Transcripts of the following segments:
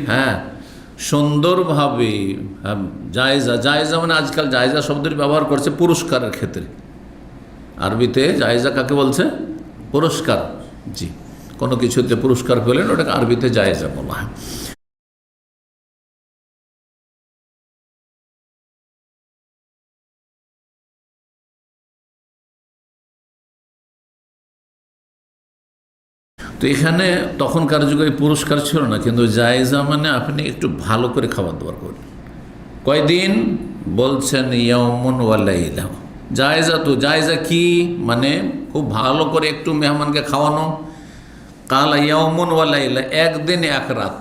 হ্যাঁ সুন্দরভাবে, জায়েজা, জায়েজা মানে আজকাল জায়েজা শব্দের ব্যবহার করছে পুরস্কারের ক্ষেত্রে। আরবিতে জায়েজা কাকে বলছে? পুরস্কার। জি, কোনো কিছুতে পুরস্কার পেলেন ওটাকে আরবিতে জায়েজা বলা হয়। তো এখানে তখনকার যুগে পুরস্কার ছিল না, কিন্তু জায়েজা মানে আপনি একটু ভালো করে খাবার দাবার করবেন। কয়দিন বলছেন? ইয়াউমুন ওয়া লাইলা। জায়েজা, তো জায়েজা কি মানে? খুব ভালো করে একটু মেহমানকে খাওয়ানো। কালা ইয়াউমুন ওয়া লাইলা, একদিন এক রাত।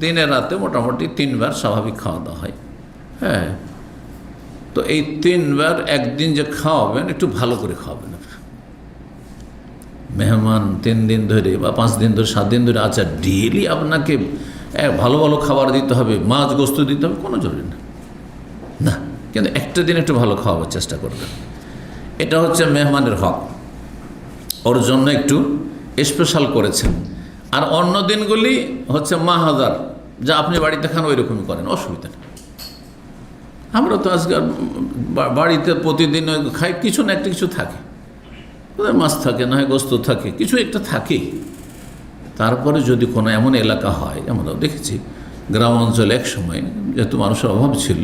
দিনে রাতে মোটামুটি 3 বার স্বাভাবিক খাওয়া দাওয়া হয়। হ্যাঁ, তো এই 3 বার একদিন যে খাওয়াবেন একটু ভালো করে খাওয়াবেন। মেহমান 3 দিন ধরে বা 5 দিন ধরে 7 দিন ধরে, আচ্ছা ডেইলি আপনাকে ভালো ভালো খাবার দিতে হবে, মাছ গোস্ত দিতে হবে, কোনো জরুরি না, না, কিন্তু একটা দিন একটু ভালো খাওয়াবার চেষ্টা করবেন। এটা হচ্ছে মেহমানের হক, ওর জন্য একটু স্পেশাল করেছেন। আর অন্য দিনগুলি হচ্ছে মাহাজার, যা আপনি বাড়িতে খান ওই রকমই করেন, অসুবিধা নেই। আমরা তো আজকে বাড়িতে প্রতিদিন খাই, কিছু না একটা কিছু থাকে, মাছ থাকে, না হয় গোস্ত থাকে, কিছু একটা থাকে। তারপরে যদি কোনো এমন এলাকা হয়, আমরাও দেখেছি গ্রাম অঞ্চলে এক সময় যেহেতু মানুষের অভাব ছিল,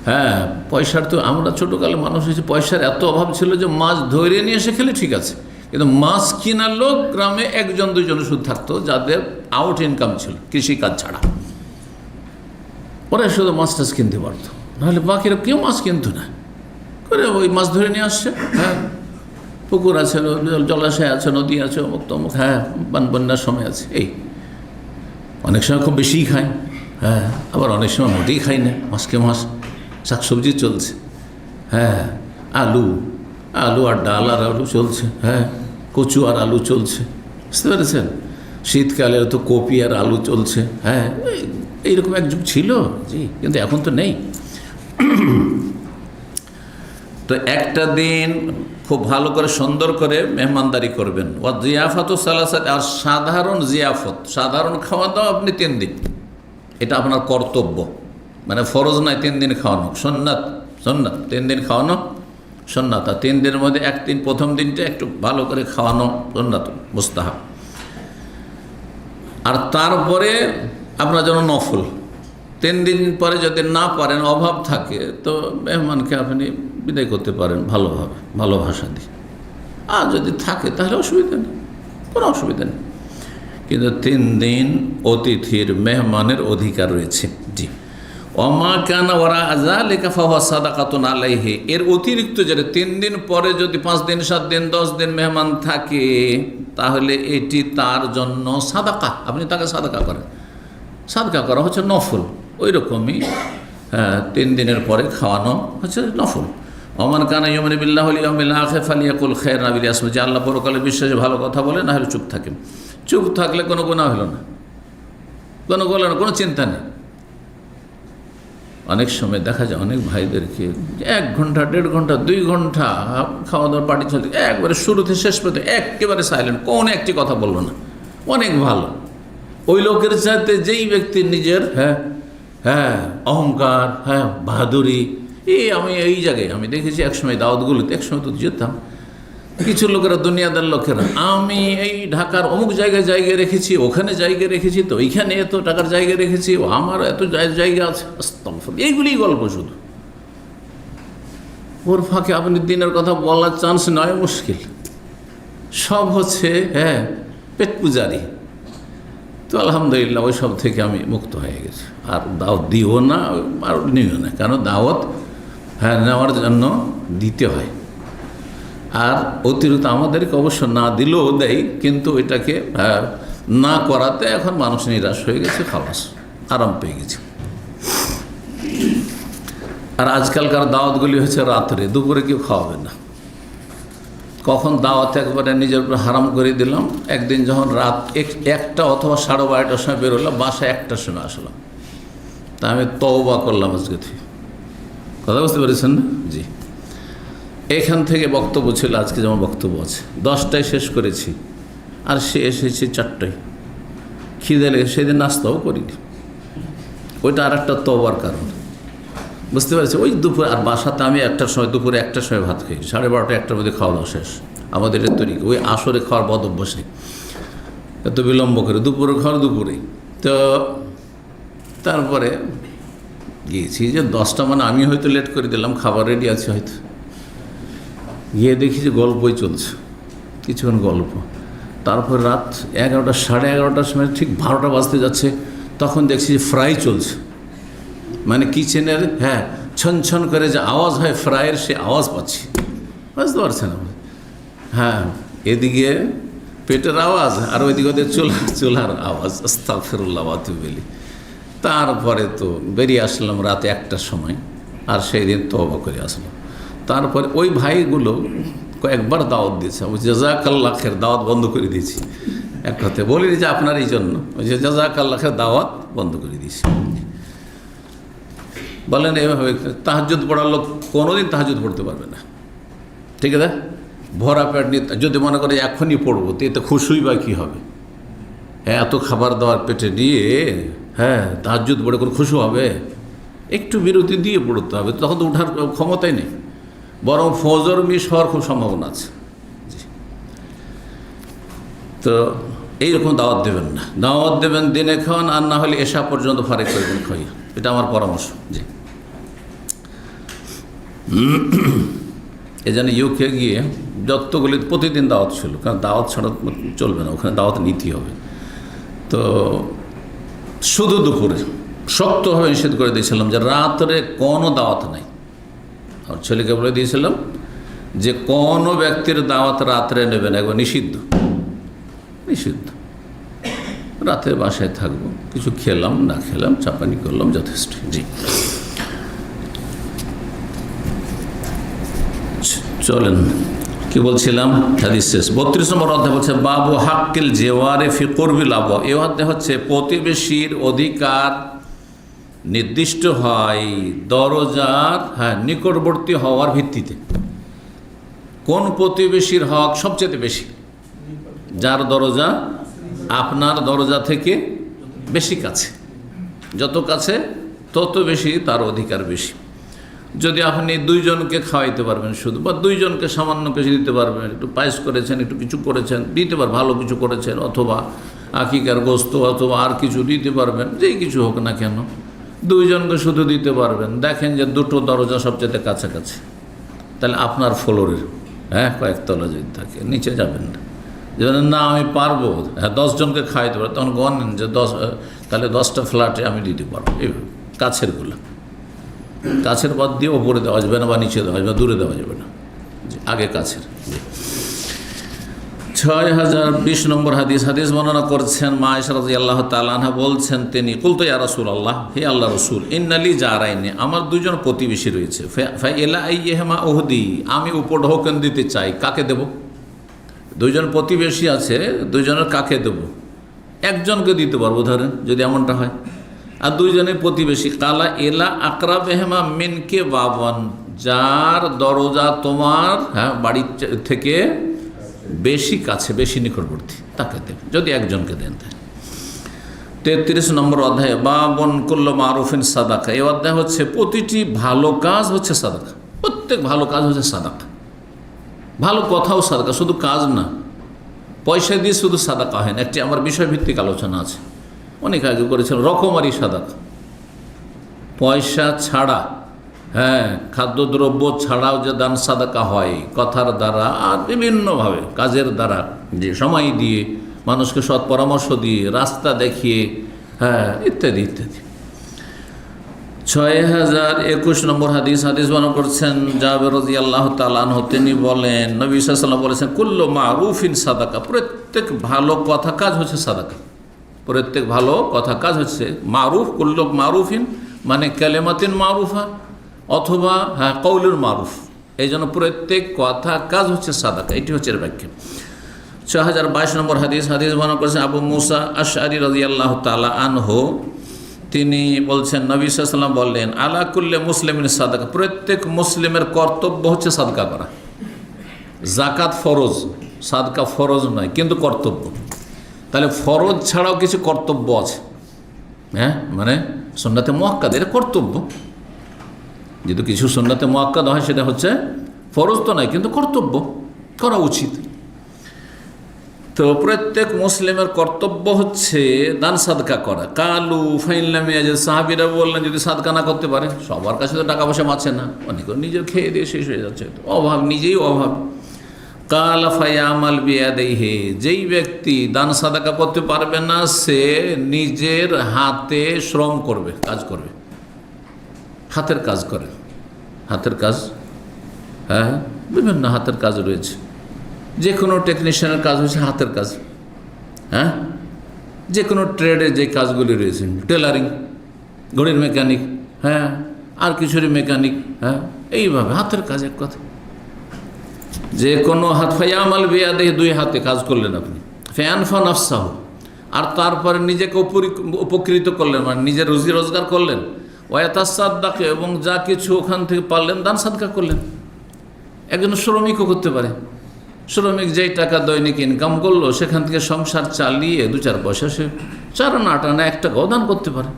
হ্যাঁ পয়সার, তো আমরা ছোটোকালে মানুষ হয়েছে, পয়সার এত অভাব ছিল যে মাছ ধরে নিয়ে এসে খেলে ঠিক আছে, কিন্তু মাছ কেনার লোক গ্রামে 1-2 জন শুধু থাকতো, যাদের আউট ইনকাম ছিল কৃষিকাজ ছাড়া, ওরা শুধু মাছ টাছ কিনতে পারতো, নাহলে বাকিরা কেউ মাছ কিনতো না। করে ওই মাছ ধরে নিয়ে আসছে, হ্যাঁ পুকুর আছে, জলাশয় আছে, নদী আছে, অমুক তমুক, হ্যাঁ বন্যার সময় আছে। এই অনেক সময় খুব বেশিই খায়, হ্যাঁ আবার অনেক সময় মোটেই খাই না, মাসকে মাস শাকসবজি চলছে, হ্যাঁ আলু আর ডাল আর আলু চলছে, হ্যাঁ কচু আর আলু চলছে, বুঝতে পেরেছেন? শীতকালে তো কপি আর আলু চলছে, হ্যাঁ এইরকম এক যুগ ছিল, জি, কিন্তু এখন তো নেই। তো একটা দিন খুব ভালো করে সুন্দর করে মেহমানদারি করবেন। ও জিয়াফত ও সালাসাত, আর সাধারণ জিয়াফত, সাধারণ খাওয়া দাওয়া আপনি 3 দিন, এটা আপনার কর্তব্য, মানে ফরজ নয় 3 দিন খাওয়ানো, সুন্নাত, 3 দিন খাওয়ানো সুন্নাত। আর 3 দিনের মধ্যে 1 দিন, প্রথম দিনটা একটু ভালো করে খাওয়ানো সুন্নাত, মুস্তাহাব। আর তারপরে আপনার জন্য নফল। 3 দিন পরে যদি না পারেন, অভাব থাকে, তো মেহমানকে আপনি বিদায় করতে পারেন ভালোভাবে, ভালো ভাষা দিয়ে। আর যদি থাকে তাহলে অসুবিধা নেই, কোনো অসুবিধা নেই। কিন্তু 3 দিন অতিথির, মেহমানের অধিকার রয়েছে। জি, ওমা কানা ওরা যালিকা ফাহুয়া সাদাকাতুন আলাইহি, এর অতিরিক্ত যেটা 3 দিন পরে যদি 5 দিন, 7 দিন, 10 দিন মেহমান থাকে, তাহলে এটি তার জন্য সাদাকা, আপনি তাকে সাদাকা করেন। সাদকা করা হচ্ছে নফল, ওই রকমই 3 দিনের পরে খাওয়ানো হচ্ছে নফল। ওমান কানা ইউমিনু বিল্লাহি ওয়াল ইয়াউমিল আখির ফালিয়াকুল খায়রান আও লিয়াসমুত, যে আল্লাহ পরকালে বিশ্বাসে ভালো কথা বলে, না হলে চুপ থাকেন। চুপ থাকলে কোনো গুনাহ হলো না, কোনো গোলা না, কোনো চিন্তা নেই। অনেক সময় দেখা যায় অনেক ভাইদেরকে 1 ঘন্টা, 1.5 ঘন্টা, 2 ঘন্টা খাওয়া দাওয়ার পার্টি চলছে, একবারে শুরুতে শেষ পর্যন্ত একেবারে সাইলেন্ট, কোনো একটি কথা বললো না। অনেক ভালো ওই লোকের সাথে যেই ব্যক্তির নিজের অহংকার, বাহাদুরি। আমি এই জায়গায় আমি দেখেছি একসময় দাওয়াতগুলোতে, একসময় তো যেতাম, কিছু লোকেরা, দুনিয়াদার লোকেরা, আমি এই ঢাকার অমুক জায়গায় রেখেছি, ওখানে জায়গা রেখেছি, তো ওইখানে এত টাকার জায়গা রেখেছি, আমার এত জায়গা আছে, এইগুলি গল্প শুধু। ওর ফাঁকে আপনি দিনের কথা বলার চান্স নয়, মুশকিল। সব হচ্ছে পেট পূজারি। তো আলহামদুলিল্লাহ ওই সব থেকে আমি মুক্ত হয়ে গেছি। আর দাওয়াত দিও না, আর নিও না, কারণ দাওয়াত নেওয়ার জন্য দিতে হয়। আর অতিরিক্ত আমাদেরকে অবশ্য না দিলেও দেয়, কিন্তু এটাকে না করাতে এখন মানুষ নিরাশ হয়ে গেছে, খালাস, আরাম পেয়ে গেছে। আর আজকালকার দাওয়াতগুলি হচ্ছে রাত্রে, দুপুরে কেউ খাওয়াবে না। কখন দাওয়াত একবারে নিজের উপর হারাম করে দিলাম, একদিন যখন রাত 1টা অথবা 12:30টার সময় বেরোলাম, বাসায় 1টার সময় আসলাম, তা আমি তওবা করলাম আজকে থেকে। কথা বুঝতে পেরেছেন না? জি, এখান থেকে বক্তব্য ছিল, আজকে যেমন বক্তব্য আছে 10টায় শেষ করেছি, আর সে এসেছে 4টায়। খিদে লেগে সেদিন নাস্তাও করিনি। ওইটা আর একটা তওবার কারণ, বুঝতে পারছি। ওই দুপুর আর বাসাতে আমি দুপুরে 1টার সময় ভাত খাই, 12:30 1টার মধ্যে খাওয়া দাওয়া শেষ। আমাদের এর তৈরি ওই আসরে খাওয়ার বদ অভ্যাস নেই, এত বিলম্ব করে দুপুরে খাওয়ার দুপুরেই। তো তারপরে গিয়েছি যে 10টা, মানে আমি হয়তো লেট করে দিলাম, খাবার রেডি আছে হয়তো। গিয়ে দেখি যে গল্পই চলছে, কিছুক্ষণ গল্প। তারপর রাত 11টা 11:30টার সময় ঠিক 12টা বাজতে যাচ্ছে, তখন দেখছি যে ফ্রাই চলছে, মানে কিচেনের ছন ছন করে যে আওয়াজ হয় ফ্রাইয়ের, সে আওয়াজ পাচ্ছি, বুঝতে পারছেন? এদিকে পেটের আওয়াজ আর ওইদিকে ওদের চুলার আওয়াজ। আস্তাগফিরুল্লাহ ওয়া আতুবু ইলাইহি। তারপরে তো বেরিয়ে আসলাম রাত 1টার সময়, আর সেই দিন তওবা করে আসলাম। তারপরে ওই ভাইগুলো কয়েকবার দাওয়াত দিয়েছে, জাযাকাল্লাহ খায়ের, দাওয়াত বন্ধ করে দিয়েছি। এক কথায় বলি যে আপনার এই জন্য ওই যে জাযাকাল্লাহ খায়ের দাওয়াত বন্ধ করে দিয়েছি। বলেন এভাবে তাহাজ্জুদ পড়ার লোক কোনোদিন তাহাজ্জুদ পড়তে পারবে না, ঠিক আছে? ভরা পেট নিয়ে যদি মনে করে এখনই পড়বো, তো এতে খুশি বা কী হবে? এত খাবার দাবার পেটে নিয়ে তাহাজ্জুদ পড়ে করে খুশি হবে? একটু বিরতি দিয়ে পড়তে হবে, তখন তো ওঠার ক্ষমতাই নেই, বরং ফজর মিস হওয়ার খুব সম্ভাবনা আছে। তো এইরকম দাওয়াত দেবেন না, দাওয়াত দেবেন দিনে খাওয়ান, আর না হলে এশা পর্যন্ত ফারেক করবেন খাইয়া, এটা আমার পরামর্শ। জি, এই জন্য ইউকে গিয়ে যতগুলি প্রতিদিন দাওয়াত ছিল, কারণ দাওয়াত ছাড়া চলবে না, ওখানে দাওয়াত নিতে হবে। তো শুধু দুপুরে শক্তভাবে নিষেধ করে দিয়েছিলাম যে রাত্রে কোনো দাওয়াত নাই। আর ছেলেকে বলে দিয়েছিলাম যে কোনো ব্যক্তির দাওয়াত রাত্রে নেবেন, একবার নিষিদ্ধ, নিষিদ্ধ। রাতে বাসায় থাকবো, কিছু খেলাম না খেলাম, চাপানি করলাম, যথেষ্ট। জি, চলেন কি বলছিলাম, হাদিস শেষ। 32 নম্বর অধ্যায় বলছে বাবু হাক্কিল জেওয়ারে ফি কুরবিল আবওয়া। এই অধ্যায় হচ্ছে প্রতিবেশীর অধিকার নির্দিষ্ট হয় দরজার নিকটবর্তী হওয়ার ভিত্তিতে। কোন প্রতিবেশীর হক সবচেয়ে বেশি? যার দরজা আপনার দরজা থেকে বেশি কাছে, যত কাছে তত বেশি তার অধিকার বেশি। যদি আপনি 2 জনকে খাওয়াইতে পারবেন শুধু, বা 2 জনকে সামান্য কিছু দিতে পারবেন, একটু পায়েস করেছেন, একটু কিছু করেছেন, দিতে পারবেন, ভালো কিছু করেছেন, অথবা আকিকার গোস্ত, অথবা আর কিছু দিতে পারবেন, যেই কিছু হোক না কেন, 2 জনকে শুধু দিতে পারবেন। দেখেন যে 2টো দরজা সবচেয়ে কাছাকাছি, তাহলে আপনার ফ্লোরের কয়েকতলা যদি থাকে, নিচে যাবেন না। যেমন না আমি পারবো 10 জনকে খাওয়াইতে পারবো, তখন গণেন যে 10, তাহলে 10টা ফ্ল্যাটে আমি দিতে পারবো। এইভাবে কাছেরগুলো, কাছের বাদ দিয়ে ওপরে দেওয়া যাবে না, বা নিচে দেওয়া যাবে, দূরে দেওয়া যাবে না, আগে কাছের। 6020 নম্বর হাদিস। হাদিস বর্ণনা করছেন মা আয়েশা রাদিয়াল্লাহু তাআলা আনহা, বলছেন তিনি, কুলতু ইয়া রাসূলুল্লাহ, হে আল্লাহ রসুল, ইন্নালি জারাইনি, আমার 2 জন প্রতিবেশী রয়েছে, ফাইলা আইয়িহিমা উহদি, আমি উপঢৌকন দিতে চাই, কাকে দেব? 2 জন প্রতিবেশী আছে, 2 জনের কাকে দেব? একজনকে দিতে পারবো ধরেন, যদি এমনটা হয়, আর 2 জনের প্রতিবেশী। কালা এলা আকরাবেহিমা মিনকে বাবান, যার দরজা তোমার বাড়ির থেকে বেশি কাছে, বেশি নিকটবর্তী, তাকে দেবে, যদি একজনকে দেন। 33 নম্বর অধ্যায় বাবন কুল্লু মারুফিন সাদাকা। এই অধ্যায় হচ্ছে প্রতিটি ভালো কাজ হচ্ছে সাদাকা, প্রত্যেক ভালো কাজ হচ্ছে সাদাকা। ভালো কথাও সাদাকা, শুধু কাজ না, পয়সা দিয়ে শুধু সাদাকা হয় না। একটি আমার বিষয়ভিত্তিক আলোচনা আছে, অনেক আগে করেছিলাম, রকমারি সাদাকা, পয়সা ছাড়া, খাদ্যদ্রব্য ছাড়াও যে দান সাদাকা হয়, কথার দ্বারা আর বিভিন্নভাবে কাজের দ্বারা, যে সময় দিয়ে, মানুষকে সৎ পরামর্শ দিয়ে, রাস্তা দেখিয়ে, ইত্যাদি ইত্যাদি। 6021 নম্বর হাদিস। হাদিস বর্ণনা করছেন জাবের রাদিয়াল্লাহু তাআলা আনহু, তিনি বলেন, নবী সাল্লাল্লাহু আলাইহি ওয়াসাল্লাম বলেছেন, কুল্লু মারুফিন সাদাকা, প্রত্যেক ভালো কথা কাজ হচ্ছে সাদাকা। প্রত্যেক ভালো কথা কাজ হচ্ছে মারুফ, কুল্লু মারুফিন মানে কালেমাতিন মারুফা, অথবা কওলুল মারুফ। এই জন্য প্রত্যেক কথা কাজ হচ্ছে সাদাকা, এটি হচ্ছে এর ব্যাখ্যা। 6022 নম্বর হাদিস। হাদিস বর্ণনা করেছেন আবু মুসা আশআরী রাদিয়াল্লাহু তাআলা আনহু, তিনি বলছেন, নবী সাল্লাল্লাহু আলাইহি ওয়াসাল্লাম বললেন, আলা কুল্লি মুসলিমিন সাদাকা, প্রত্যেক মুসলিমের কর্তব্য হচ্ছে সাদকা করা। জাকাত ফরজ, সাদকা ফরজ নয়, কিন্তু কর্তব্য। তাহলে ফরজ ছাড়াও কিছু কর্তব্য আছে, হ্যাঁ, মানে সুন্নাতে মুআক্কাদ, এটা কর্তব্য। যেহেতু কিছু সুন্নাতে মুআক্কাদ হয় সেটা হচ্ছে ফরজ তো নয়, কিন্তু কর্তব্য করা উচিত। তো প্রত্যেক মুসলিমের কর্তব্য হচ্ছে দান সাদকা করা। কালু ফাইনলাম ইয়াজিদ, সাহাবীরা বললেন যদি সাদকা না করতে পারে, সবার কাছে তো টাকা পয়সা আছে না, অনেক নিজের খেয়ে দিয়ে শেষ হয়ে যাচ্ছে, তো অভাব, নিজেই অভাব। কালা ফায়ামাল বিয়াদিহি, যেই ব্যক্তি দান সাদাকা করতে পারবে না সে নিজের হাতে শ্রম করবে, কাজ করবে, হাতের কাজ করে। হাতের কাজ, হ্যাঁ, বিভিন্ন হাতের কাজ রয়েছে। যে কোনো টেকনিশিয়ানের কাজ হচ্ছে হাতের কাজ, হ্যাঁ, যে কোনো ট্রেডে যে কাজগুলি রয়েছে, টেলারিং, ঘড়ির মেকানিক, হ্যাঁ, আর কিছুরই মেকানিক, হ্যাঁ, এইভাবে হাতের কাজ এক কথা। যে কোনো হাত, ফায়ামাল বিয়াদিহি, দুই হাতে কাজ করলেন আপনি, ফায়ানফা নাফসাহু, আর তারপরে নিজেকে উপকৃত করলেন, মানে নিজের রুজি রোজগার করলেন, ওয়াতাসাদ্দাক, এবং যা কিছু ওখান থেকে পারলেন দান সাদকা করলেন। একজন শ্রমিকও করতে পারে, শ্রমিক যেই টাকা দৈনিক ইনকাম করলো সেখান থেকে সংসার চালিয়ে 2-4 পয়সা সে 4 আনা 8 আনা 1 টাকাও দান করতে পারে।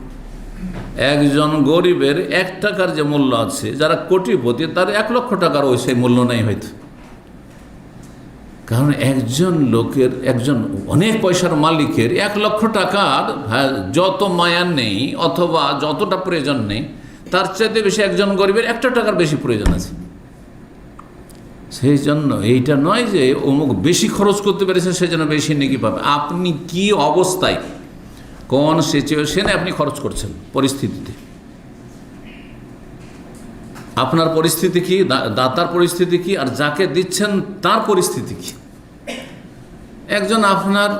একজন গরিবের 1 টাকার যে মূল্য আছে, যারা কোটিপতি তার 1 লক্ষ টাকার ওই সেই মূল্য নেই হয়তো। কারণ একজন লোকের, একজন অনেক পয়সার মালিকের 1 লক্ষ টাকার যত মায়া নেই অথবা যতটা প্রয়োজন নেই, তার চাইতে বেশি একজন গরিবের 1 টাকার বেশি প্রয়োজন আছে। সেই জন্য এইটা নয় যে অমুক বেশি খরচ করতে পেরেছে সেই জন্য বেশি নেকি পাবে। আপনি কি অবস্থায়, কোন সিচুয়েশনে আপনি খরচ করছেন, পরিস্থিতিতে, আপনার পরিস্থিতি কি, দাতার পরিস্থিতি কি, আর যাকে দিচ্ছেন তার পরিস্থিতি কি। একজন আপনার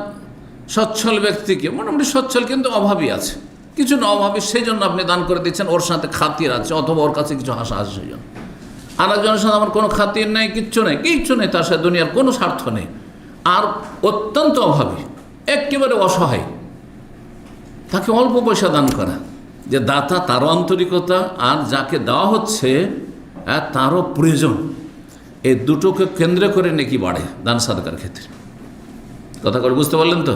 সচ্ছল ব্যক্তিকে, মোটামুটি সচ্ছল কিন্তু অভাবী আছে, কিছু না অভাবী, সেই জন্য আপনি দান করে দিচ্ছেন, ওর সাথে খাতির আছে অথবা ওর কাছে কিছু আশা আছে সেই জন্য। আর একজনের সাথে আমার কোনো খাতির নেই, কিচ্ছু নেই, তার সাথে দুনিয়ার কোনো স্বার্থ নেই, আর অত্যন্ত অভাবী, একেবারে অসহায়, তাকে অল্প পয়সা দান করা, যে দাতা তারও আন্তরিকতা আর যাকে দেওয়া হচ্ছে তারও প্রয়োজন, এই দুটোকে কেন্দ্র করে নেকি বাড়ে দান সাদকার ক্ষেত্রে। কথা করে বুঝতে পারলেন তো?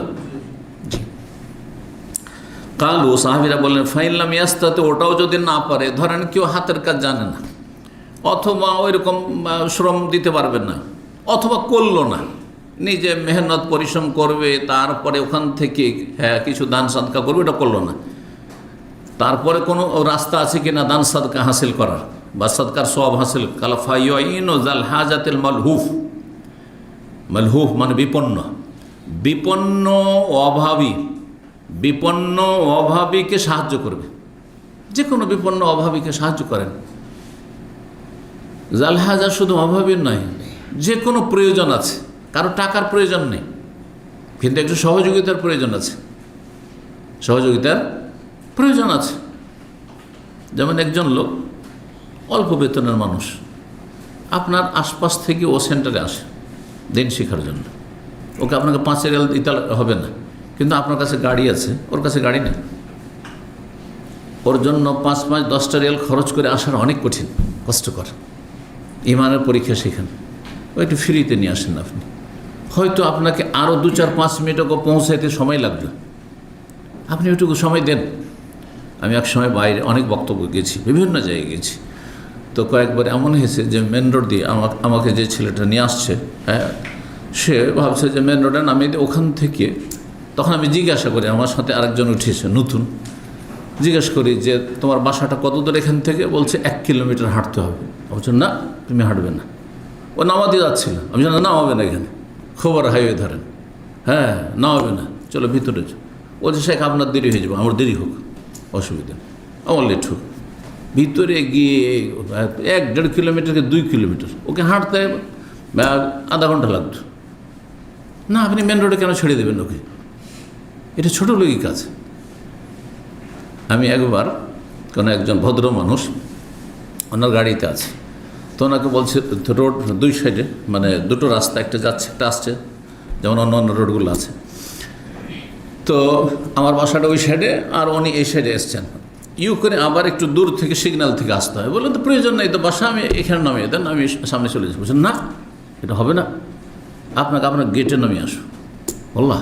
কালু, সাহাবীরা বললেন ফাইনলাম ইয়াস্তাতে, ওটাও যদি না পারে, ধরেন কেউ হাতের কাজ জানে না অথবা ওইরকম শ্রম দিতে পারবেন না অথবা করলো না, নিজে মেহনত পরিশ্রম করবে তারপরে ওখান থেকে কিছু দান সাদকা করবে, এটা করলো না, তারপরে কোনো রাস্তা আছে কিনা দান সাদকা হাসিল করার বা সাদকার সওয়াব হাসিল। কালা ফায়ুইনু যাল হাজাতিল মালহুফ, মালহুফ মানে বিপন্ন অভাবীকে সাহায্য করবে, যে কোনো বিপন্ন অভাবীকে সাহায্য করেন। জাল হাজা শুধু অভাবীর নয়, যে কোনো প্রয়োজন আছে, কারো টাকার প্রয়োজন নেই কিন্তু একটু সহযোগিতার প্রয়োজন আছে, যেমন একজন লোক অল্প বেতনের মানুষ, আপনার আশপাশ থেকে ও সেন্টারে আসে দিন শেখার জন্য, ওকে আপনাকে 5 রিয়াল দিতে হবে না, কিন্তু আপনার কাছে গাড়ি আছে, ওর কাছে গাড়ি নেই, ওর জন্য 5-10টা রিয়াল খরচ করে আসার অনেক কঠিন, কষ্টকর, ইমানের পরীক্ষা শেখান, ও একটু ফ্রিতে নিয়ে আসেন আপনি, হয়তো আপনাকে আরও 2-4-5 মিনিট ওকে পৌঁছাইতে সময় লাগবে, আপনি ওইটুকু সময় দেন। আমি এক সময় বাইরে অনেক বক্তব্য গেছি, বিভিন্ন জায়গায় গেছি, তো কয়েকবার এমন হয়েছে যে মেন রোড দিয়ে আমাকে যে ছেলেটা নিয়ে আসছে, হ্যাঁ, সে ভাবছে যে মেন রোডে নামিয়ে দিয়ে ওখান থেকে, তখন আমি জিজ্ঞাসা করি, আমার সাথে আরেকজন উঠেছে নতুন, জিজ্ঞেস করি যে তোমার বাসাটা কত দূর এখান থেকে, বলছে 1 কিলোমিটার হাঁটতে হবে। বলছে না তুমি হাঁটবে না, ও নামাতে যাচ্ছিল, আমি জানি নামাবে না, এখানে খবর হাইওয়ে ধরেন, হ্যাঁ নামাবে না, চলো ভিতরে। বলছে শেখ আপনার দেরি হয়ে যাবে, আমার দেরি হোক, অসুবিধা নেই, আমার লেট হোক। ভিতরে গিয়ে 1-1.5 কিলোমিটারকে 2 কিলোমিটার ওকে হাঁটতে আধা ঘন্টা লাগতো। না আপনি মেন রোডে কেন ছেড়ে দেবেন ওকে, এটা ছোটো লোকই কাজ। আমি একবার কোনো একজন ভদ্র মানুষ ওনার গাড়িতে আছে, তো ওনাকে বলছে রোড 2 সাইডে, মানে 2টো রাস্তা, একটা যাচ্ছে একটা আসছে, যেমন অন্য রোডগুলো আছে, তো আমার বাসাটা ওই সাইডে আর উনি এই সাইডে এসছেন, করে আবার একটু দূর থেকে সিগন্যাল থেকে আসতে হয়। বললেন তো প্রয়োজন নেই, তো বাসা আমি এখানে নামিয়ে দেন, আমি সামনে চলে যাচ্ছি। বলছেন না এটা হবে না, আপনার গেটে নামিয়ে আসো। বললা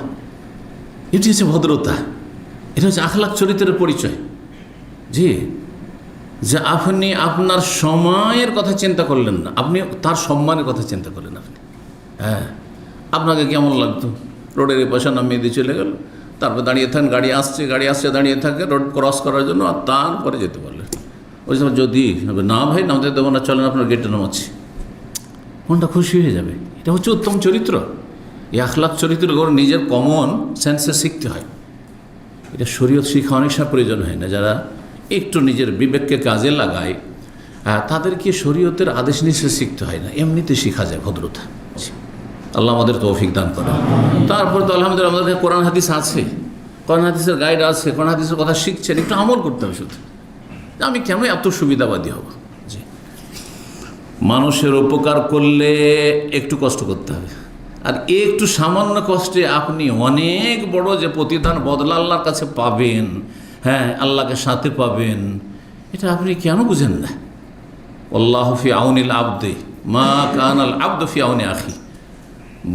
এটি হচ্ছে ভদ্রতা, এটা হচ্ছে আখলাক চরিত্রের পরিচয়। জি, যে আপনি আপনার সময়ের কথা চিন্তা করলেন না, আপনি তার সম্মানের কথা চিন্তা করলেন। আপনি হ্যাঁ, আপনাকে কেমন লাগতো রোডের এই পাশে নামিয়ে দিয়ে চলে গেল, তারপর দাঁড়িয়ে থাকেন, গাড়ি আসছে দাঁড়িয়ে থাকে রোড ক্রস করার জন্য, আর তারপরে যেতে পারলেন। ওই সময় যদি না ভাই নামতে দেবো না, চলেন আপনার গেটে নামাচ্ছি, মনটা খুশি হয়ে যাবে। এটা হচ্ছে উত্তম চরিত্র। এই আখলাক চরিত্র নিজের কমন সেন্সে শিখতে হয়। এটা শরীয়ত শিক্ষা অনেক সময় প্রয়োজন হয় না। যারা একটু নিজের বিবেককে কাজে লাগায় তাদেরকে শরীয়তের আদেশ নিষেধ শিখতে হয় না, এমনিতে শেখা যায় ভদ্রতা। আল্লাহ আমাদের তৌফিক দান করে। তারপর তো আলহামদুলিল্লাহ আমাদের কোরআন হাদিস আছে, কোরআন হাদিসের গাইড আছে, কোরআন হাদিসের কথা শিখছেন, একটু আমল করতে হবে শুধু। আমি কেন এত সুবিধাবাদী হব? জি, মানুষের উপকার করলে একটু কষ্ট করতে হবে, আর একটু সামান্য কষ্টে আপনি অনেক বড় যে প্রতিদান বদলা আল্লাহর কাছে পাবেন, হ্যাঁ আল্লাহকে সাথে পাবেন, এটা আপনি কেন বুঝেন না? আল্লাহু ফি আউনিল আবদি মা কানাল আবদু ফি আউনি আখি।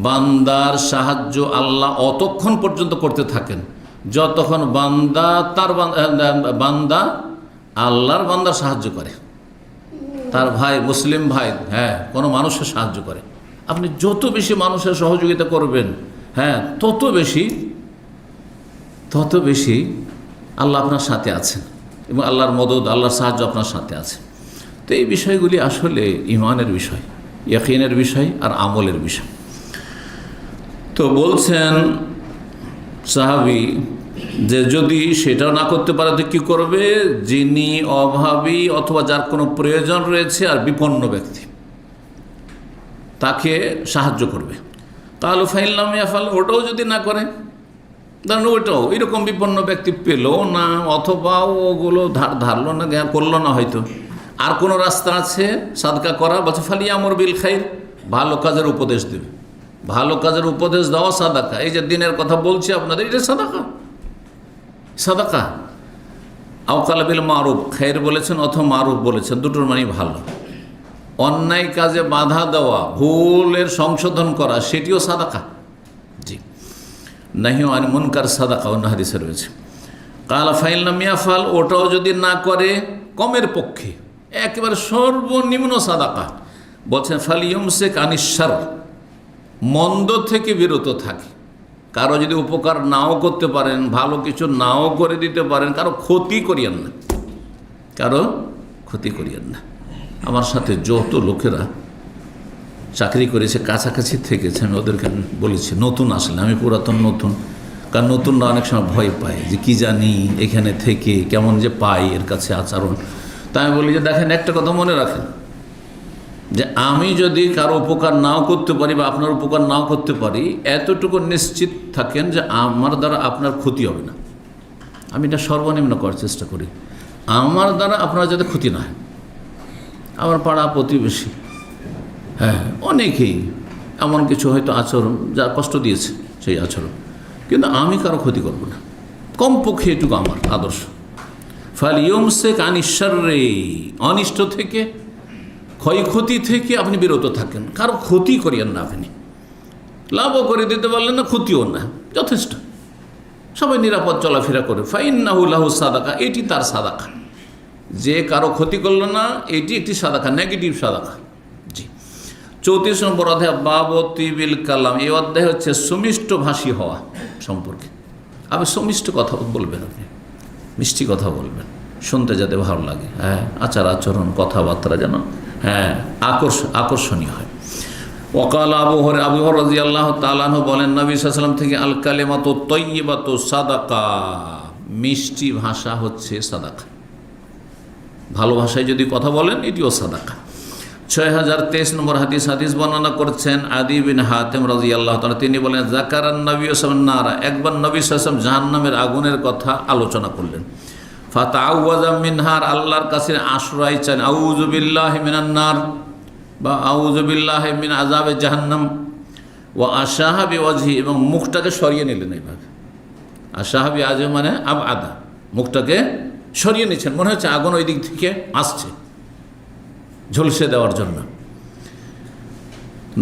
বান্দার সাহায্য আল্লাহ অতক্ষণ পর্যন্ত করতে থাকেন যতক্ষণ বান্দা আল্লাহর বান্দার সাহায্য করে, তার ভাই মুসলিম ভাই হ্যাঁ কোনো মানুষের সাহায্য করে। আপনি যত বেশি মানুষের সহযোগিতা করবেন, হ্যাঁ তত বেশি আল্লাহ আপনার সাথে আছেন এবং আল্লাহর মদদ, আল্লাহর সাহায্য আপনার সাথে আছে। তো এই বিষয়গুলি আসলে ইমানের বিষয়, ইয়াকিনের বিষয় আর আমলের বিষয়। তো বলছেন সাহাবী যে যদি সেটাও না করতে পারে তো কী করবে? যিনি অভাবী অথবা যার কোনো প্রয়োজন রয়েছে আর বিপন্ন ব্যক্তি, তাকে সাহায্য করবে। তাহলে ফাইল্লাম ইয়াফাল, ওটাও যদি না করে, ধরেন ওইটাও এরকম বিপন্ন ব্যক্তি পেলো না অথবা ওগুলো ধারলো না, করলো না, হয়তো আর কোনো রাস্তা আছে সাদকা করা, বলছে ফালিয়া আমর বিল খাইর, ভালো কাজের উপদেশ দেবে। ভালো কাজের উপদেশ দেওয়া সাদাকা। এই যে দিনের কথা বলছি আপনাদের, এটা সাদাকা। আওকালা বিল মারুফ, খাইর বলেছেন অথবা মারুফ বলেছেন, দুটোর মানে ভালো। অন্যায় কাজে বাধা দেওয়া, ভুলের সংশোধন করা, সেটিও সাদাকা। জি, নাহি আন মুনকার সাদাকা, অন্য হাদিসে রয়েছে। কালা ফাইল নামিয়াফাল, ওটাও যদি না করে, কমের পক্ষে একেবারে সর্বনিম্ন সাদাকা। বলছেন ফালিয়ুমসিক আনিশ-শার, মন্দ থেকে বিরত থাকে। কারো যদি উপকার নাও করতে পারেন, ভালো কিছু নাও করে দিতে পারেন, কারো ক্ষতি করিয়েন না। আমার সাথে যত লোকেরা চাকরি করেছে, কাছাকাছি থেকেছে, আমি ওদেরকে বলেছি, নতুন আসলে, আমি পুরাতন নতুন, কারণ নতুনরা অনেক সময় ভয় পায় যে কি জানি এখানে থেকে কেমন যে পাই এর কাছে আচরণ। তাই আমি বলি যে দেখেন, একটা কথা মনে রাখেন, যে আমি যদি কারো উপকার নাও করতে পারি বা আপনার উপকার নাও করতে পারি, এতটুকু নিশ্চিত থাকেন যে আমার দ্বারা আপনার ক্ষতি হবে না। আমি এটা সর্বনিম্ন করার চেষ্টা করি, আমার দ্বারা আপনার যাতে ক্ষতি না হয়। আমার পাড়া প্রতিবেশী, হ্যাঁ অনেকেই এমন কিছু হয়তো আচরণ যা কষ্ট দিয়েছে, সেই আচরণ, কিন্তু আমি কারো ক্ষতি করব না, কমপক্ষে এটুকু আমার আদর্শ। ফালিয়ুমসিক আনিশ-শাররি, অনিষ্ট থেকে, ক্ষয়ক্ষতি থেকে আপনি বিরত থাকেন, কারো ক্ষতি করিয়েন না। আপনি লাভও করে দিতে পারলেন না, ক্ষতিও না, যথেষ্ট। সবাই নিরাপদ চলাফেরা করে। ফাইন্নাহু লাহু সাদাকা, এটি তার সাদাকা। যে কারো ক্ষতি করলো না, এটি একটি সাদাকা, নেগেটিভ সাদাকা। জি, 34 নম্বর অধ্যায় বাবতি বিল কালাম। এই অধ্যায় হচ্ছে সুমিষ্ট ভাষী হওয়া সম্পর্কে। আপনি সুমিষ্ট কথা বলবেন, আপনি মিষ্টি কথা বলবেন, শুনতে যাতে ভালো লাগে, হ্যাঁ আচার আচরণ কথাবার্তা যেন হ্যাঁ আকর্ষণীয় হয়। ওয়াকাল আবু হুরায়রা রাদিয়াল্লাহু তাআলা আনহু বলেন, নবী সাল্লাল্লাহু আলাইহি ওয়াসাল্লাম থেকে, আল কালিমাতু তাইয়্যিবাতু সাদাকা, মিষ্টি ভাষা হচ্ছে সাদাকা। ভালো ভাষায় যদি কথা বলেন, এটিও সাদাকা। 6023 নম্বর হাদিস বর্ণনা করছেন আদি বিন হাতেম রাদিয়াল্লাহু তাআলা। তিনি বলেন, যাকারান নবী সাল্লাল্লাহু আলাইহি ওয়াসাল্লাম নারা, একবার নবী সাল্লাল্লাহু আলাইহি ওয়াসাল্লাম জাহান্নামের আগুনের কথা আলোচনা করলেন। ফাতাআওয়াযা মিনহার, আল্লাহর কাছে আশ্রয় চান, আউযু বিল্লাহি মিনান নার বা আউযু বিল্লাহি মিন আযাবে জাহান্নাম, ওয়া আশাহা বিওয়াজহি, এবং মুখটাকে সরিয়ে নিলেন এইভাবে। আশাহা বিওয়াজহি মানে আবআদা, মুখটাকে সরিয়ে নিচ্ছেন, মনে হচ্ছে আগুন ওই দিক থেকে আসছে, ঝলসে দেওয়ার জন্য।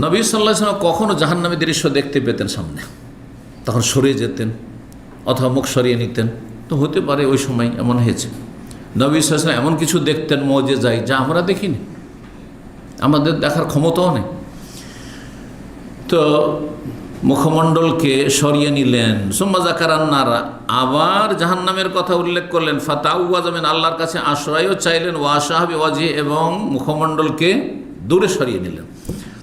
নবী সাল্লাল্লাহু আলাইহি ওয়াসাল্লাম কখনো জাহান্নামের দৃশ্য দেখতে পেতেন সামনে, তখন সরে যেতেন, অথবা মুখ সরিয়ে নিতেন। তো হতে পারে ওই সময় এমন হয়েছে। নবী সাল্লাল্লাহু আলাইহি ওয়াসাল্লাম এমন কিছু দেখতেন মুজিজায় যা আমরা দেখিনি, আমাদের দেখার ক্ষমতাও নেই। তো মুখমণ্ডলকে সরিয়ে নিলেন। সুম্মা যাকারান নারা, আবার জাহান্নামের কথা উল্লেখ করলেন। ফাতাউওয়াযা মিন, আল্লাহর কাছে আশ্রয়ও চাইলেন। ওয়াশাহ বিওয়াজহি, এবং মুখমণ্ডলকে দূরে সরিয়ে নিলেন।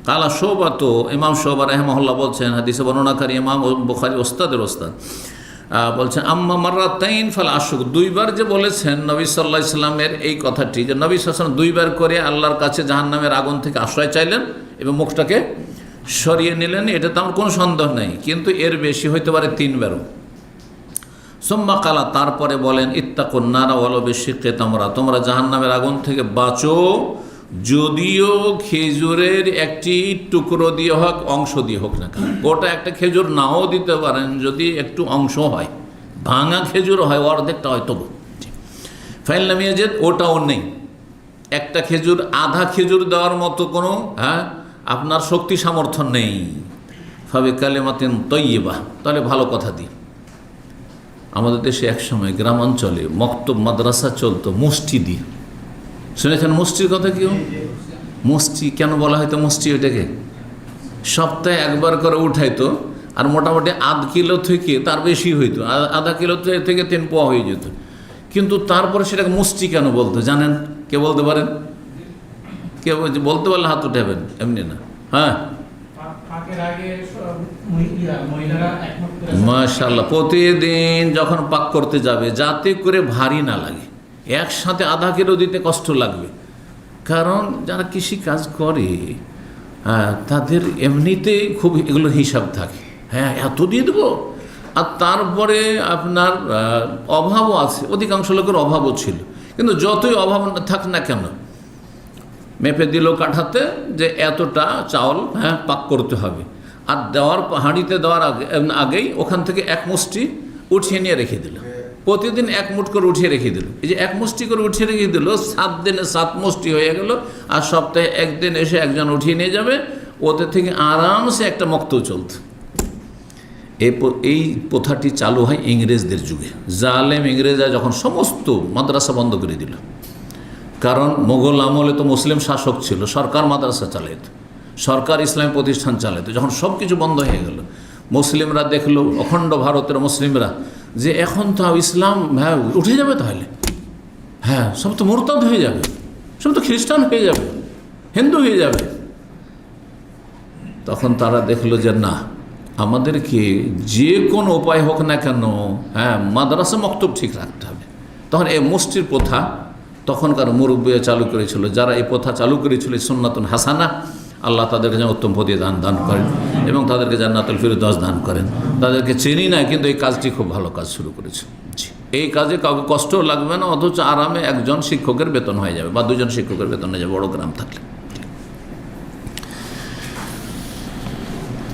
কালা শোবা, তো ইমাম শোবা রাহিমাহুল্লাহ বলছেন, হাদিসে বর্ণনাকারী ইমাম বুখারী ওস্তাদের ওস্তাদ বলছেন, আম্মা মাররাতাইন ফাল আশুক, দুইবার যে বলেছেন নবী সাল্লাল্লাহু আলাইহি সাল্লামের এই কথাটি, যে নবী সাল্লাল্লাহু আলাইহি সাল্লাম দুইবার করে আল্লাহর কাছে জাহান্নামের আগুন থেকে আশ্রয় চাইলেন এবং মুখটাকে সরিয়ে নিলেন, এটা তো আমার কোনো সন্দেহ নেই, কিন্তু এর বেশি হইতে পারে তিনবারও। সুম্মা কালা, তারপরে বলেন, ইত্তাকুন নারা ওয়ালাউ বিশিক্কি তামরা, তোমরা জাহান্নামের আগুন থেকে বাঁচো যদিও খেজুরের একটি টুকরো দিয়ে হোক, অংশ দিয়ে হোক না কেন। গোটা একটা খেজুর নাও দিতে পারেন, যদি একটু অংশ হয়, ভাঙা খেজুর হয়, অর্ধেকটা হয় তবু। ফাইন লাম ইয়াজিদ, ওটাও নেই। একটা খেজুর, আধা খেজুর দেওয়ার মতো কোনো আপনার শক্তি সামর্থ্য নেই। ফাবি কালিমাতিন তয়্যিবা, তাহলে ভালো কথা দিই। আমাদের দেশে একসময় গ্রামাঞ্চলে মক্তব মাদ্রাসা চলতো মুষ্টি দিয়ে। শুনেছেন মুষ্টির কথা? কেউ মুষ্টি কেন বলা হয়তো? মুষ্টি ওইটাকে সপ্তাহে একবার করে উঠাইতো, আর মোটামুটি আধ কিলো থেকে তার বেশি হইতো, আধা কিলো থেকে 3 পোয়া হয়ে যেত। কিন্তু তারপরে সেটাকে মুষ্টি কেন বলতো জানেন? কে বলতে পারেন? কে বলতে পারলে হাত উঠাবেন, এমনি না। হ্যাঁ, মাশাআল্লাহ, প্রতিদিন যখন পাক করতে যাবে যাতে করে ভারী না লাগে, একসাথে আধা কিলো দিতে কষ্ট লাগবে। কারণ যারা কৃষি কাজ করে তাদের এমনিতে খুব এগুলোর হিসাব থাকে। হ্যাঁ, এত দিয়ে দেবো। আর তারপরে আপনার অভাবও আছে, অধিকাংশ লোকের অভাবও ছিল। কিন্তু যতই অভাব থাক না কেন, মেপে দিল কাঠাতে যে এতটা চাউল পাক করতে হবে, আর দেওয়ার হাঁড়িতে দেওয়ার আগেই ওখান থেকে এক মুষ্টি উঠিয়ে নিয়ে রেখে দিল। প্রতিদিন এক মুঠ করে উঠিয়ে রেখে দিল। এই যে এক মুষ্টি করে উঠিয়ে রেখে দিল, 7 দিনে 7 মুষ্টি হয়ে গেল। আর সপ্তাহে একদিন এসে একজন উঠিয়ে নিয়ে যাবে, ওদের থেকে আরামসে একটা মক্তও চলত। এই প্রথাটি চালু হয় ইংরেজদের যুগে। জালেম ইংরেজরা যখন সমস্ত মাদ্রাসা বন্ধ করে দিল, কারণ মোগল আমলে তো মুসলিম শাসক ছিল, সরকার মাদ্রাসা চালাইত, সরকার ইসলামী প্রতিষ্ঠান চালাইত। যখন সব কিছু বন্ধ হয়ে গেল, মুসলিমরা দেখলো, অখণ্ড ভারতের মুসলিমরা, যে এখন তো ইসলাম উঠে যাবে, তাহলে সব তো মুরতাদ হয়ে যাবে, সব তো খ্রিস্টান হয়ে যাবে, হিন্দু হয়ে যাবে। তখন তারা দেখলো যে না, আমাদেরকে যে কোনো উপায় হোক না কেন মাদ্রাসা মক্তব ঠিক রাখতে হবে। তখন এই মসজিদ প্রথা তখনকার মুরব্বীরা চালু করেছিল, যারা এই প্রথা চালু করেছিল সুন্নাতুন হাসানা, আল্লাহ তাদেরকে যেন উত্তম প্রতিদান দান করেন এবং তাদেরকে জান্নাতুল ফিরদৌস দান করেন। তাদেরকে চিনি না, কিন্তু এই কাজটি খুব ভালো কাজ শুরু করেছে। এই কাজে কাউকে কষ্টও লাগবে না, অথচ আরামে একজন শিক্ষকের বেতন হয়ে যাবে বা 2জন শিক্ষকের বেতন হয়ে যাবে বড় গ্রাম থাকলে।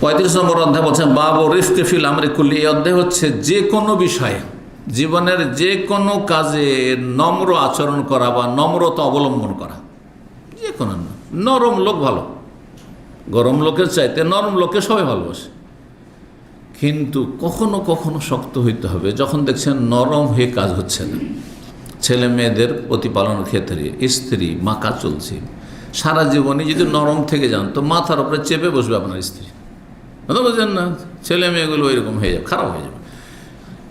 35 নম্বর অধ্যায় বলছেন বাবু রিফকি ফিল আমরি কুল্লি। এই অধ্যায় হচ্ছে যে কোনো বিষয়ে, জীবনের যে কোনো কাজে নম্র আচরণ করা বা নম্রতা অবলম্বন করা। যে কোনো নরম লোক ভালো, গরম লোকের চাইতে নরম লোকে সবাই ভালোবাসে, কিন্তু কখনো কখনো শক্ত হইতে হবে যখন দেখছেন নরম হয়ে কাজ হচ্ছে না। ছেলে মেয়েদের প্রতিপালনের ক্ষেত্রে স্ত্রী মাকা চলছে, সারা জীবনে যদি নরম থেকে যান তো মাথার উপরে চেপে বসবে আপনার স্ত্রী, বুঝলেন না? ছেলে মেয়েগুলো ওইরকম হয়ে যাবে, খারাপ হয়ে যাবে।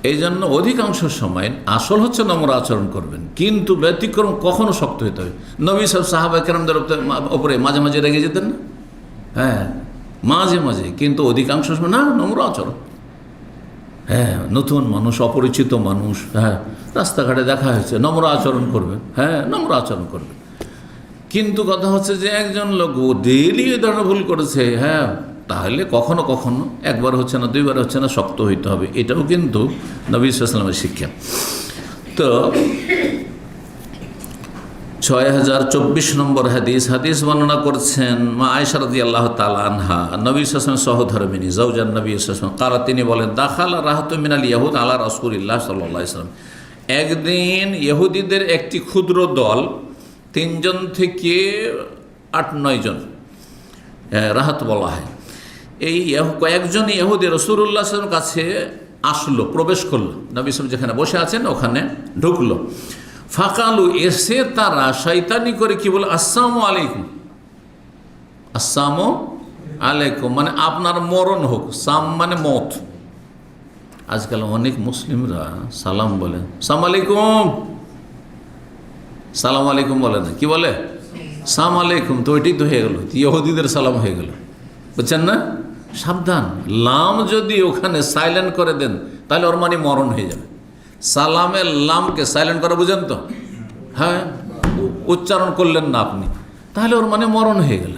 এই জন্য অধিকাংশ সময় আসল হচ্ছে নম্র আচরণ করবেন, কিন্তু ব্যতিক্রম কখনো শক্ত হতে হবে। নবী সাহাবা কেরামদের ওপরে মাঝে মাঝে রেগে যেতেন না? মাঝে মাঝে, কিন্তু অধিকাংশ সময় না, নম্র আচরণ। নতুন মানুষ, অপরিচিত মানুষ, রাস্তাঘাটে দেখা হয়েছে, নম্র আচরণ করবেন, নম্র আচরণ করবেন। কিন্তু কথা হচ্ছে যে একজন লোক ডেইলি এই ধরনের ভুল করেছে, তাহলে কখনো কখনো, একবার হচ্ছে না, 2বার হচ্ছে না, শক্ত হইতে হবে। এটাও কিন্তু নবী সাল্লাল্লাহু আলাইহি ওয়াসাল্লামের শিক্ষা। তো 6024 নম্বর হাদিস বর্ণনা করছেন মা আয়েশা রাদিয়াল্লাহু তাআলা আনহা, নবী সাল্লাল্লাহু আলাইহি ওয়াসাল্লাম সহধর্মিণী, জাওজান নবী সাল্লাল্লাহু আলাইহি ওয়াসাল্লাম। কারা, তিনি বলেন, দাখালা রাহাতু মিনাল ইয়াহুদ আলা রাসূলিল্লাহ সাল্লাল্লাহু আলাইহি ওয়াসাল্লাম। একদিন ইহুদিদের একটি ক্ষুদ্র দল, 3 জন থেকে 8-9 জন, রাহাত বলা হয়, এই কয়েকজন ইহুদি রাসূলুল্লাহ সাল্লাল্লাহু আলাইহি ওয়াসাল্লামের কাছে আসলো, প্রবেশ করলো, নবী সাল্লাল্লাহু যেখানে বসে আছেন ওখানে ঢুকলো। ফাকালু, এসে তারা শয়তানি করে কি বলে, আসসালামু আলাইকুম, আসসালামু আলাইকুম মানে আপনার মরণ হোক, সাম মানে মত। আজকাল অনেক মুসলিমরা সালাম বলে, সালাম আলাইকুম, সালাম আলাইকুম বলে না, কি বলে, সালাম আলাইকুম। তো ওইটাই তো হয়ে গেল, ইহুদিদের সালাম হয়ে গেল, বুঝছেন না? সাবধান, লাম যদি ওখানে সাইলেন্ট করে দেন তাহলে ওর মানে মরণ হয়ে যাবে। সালামের লামকে সাইলেন্ট করা বুঝেন তো? হ্যাঁ, উচ্চারণ করলেন না আপনি, তাহলে ওর মানে মরণ হয়ে গেল।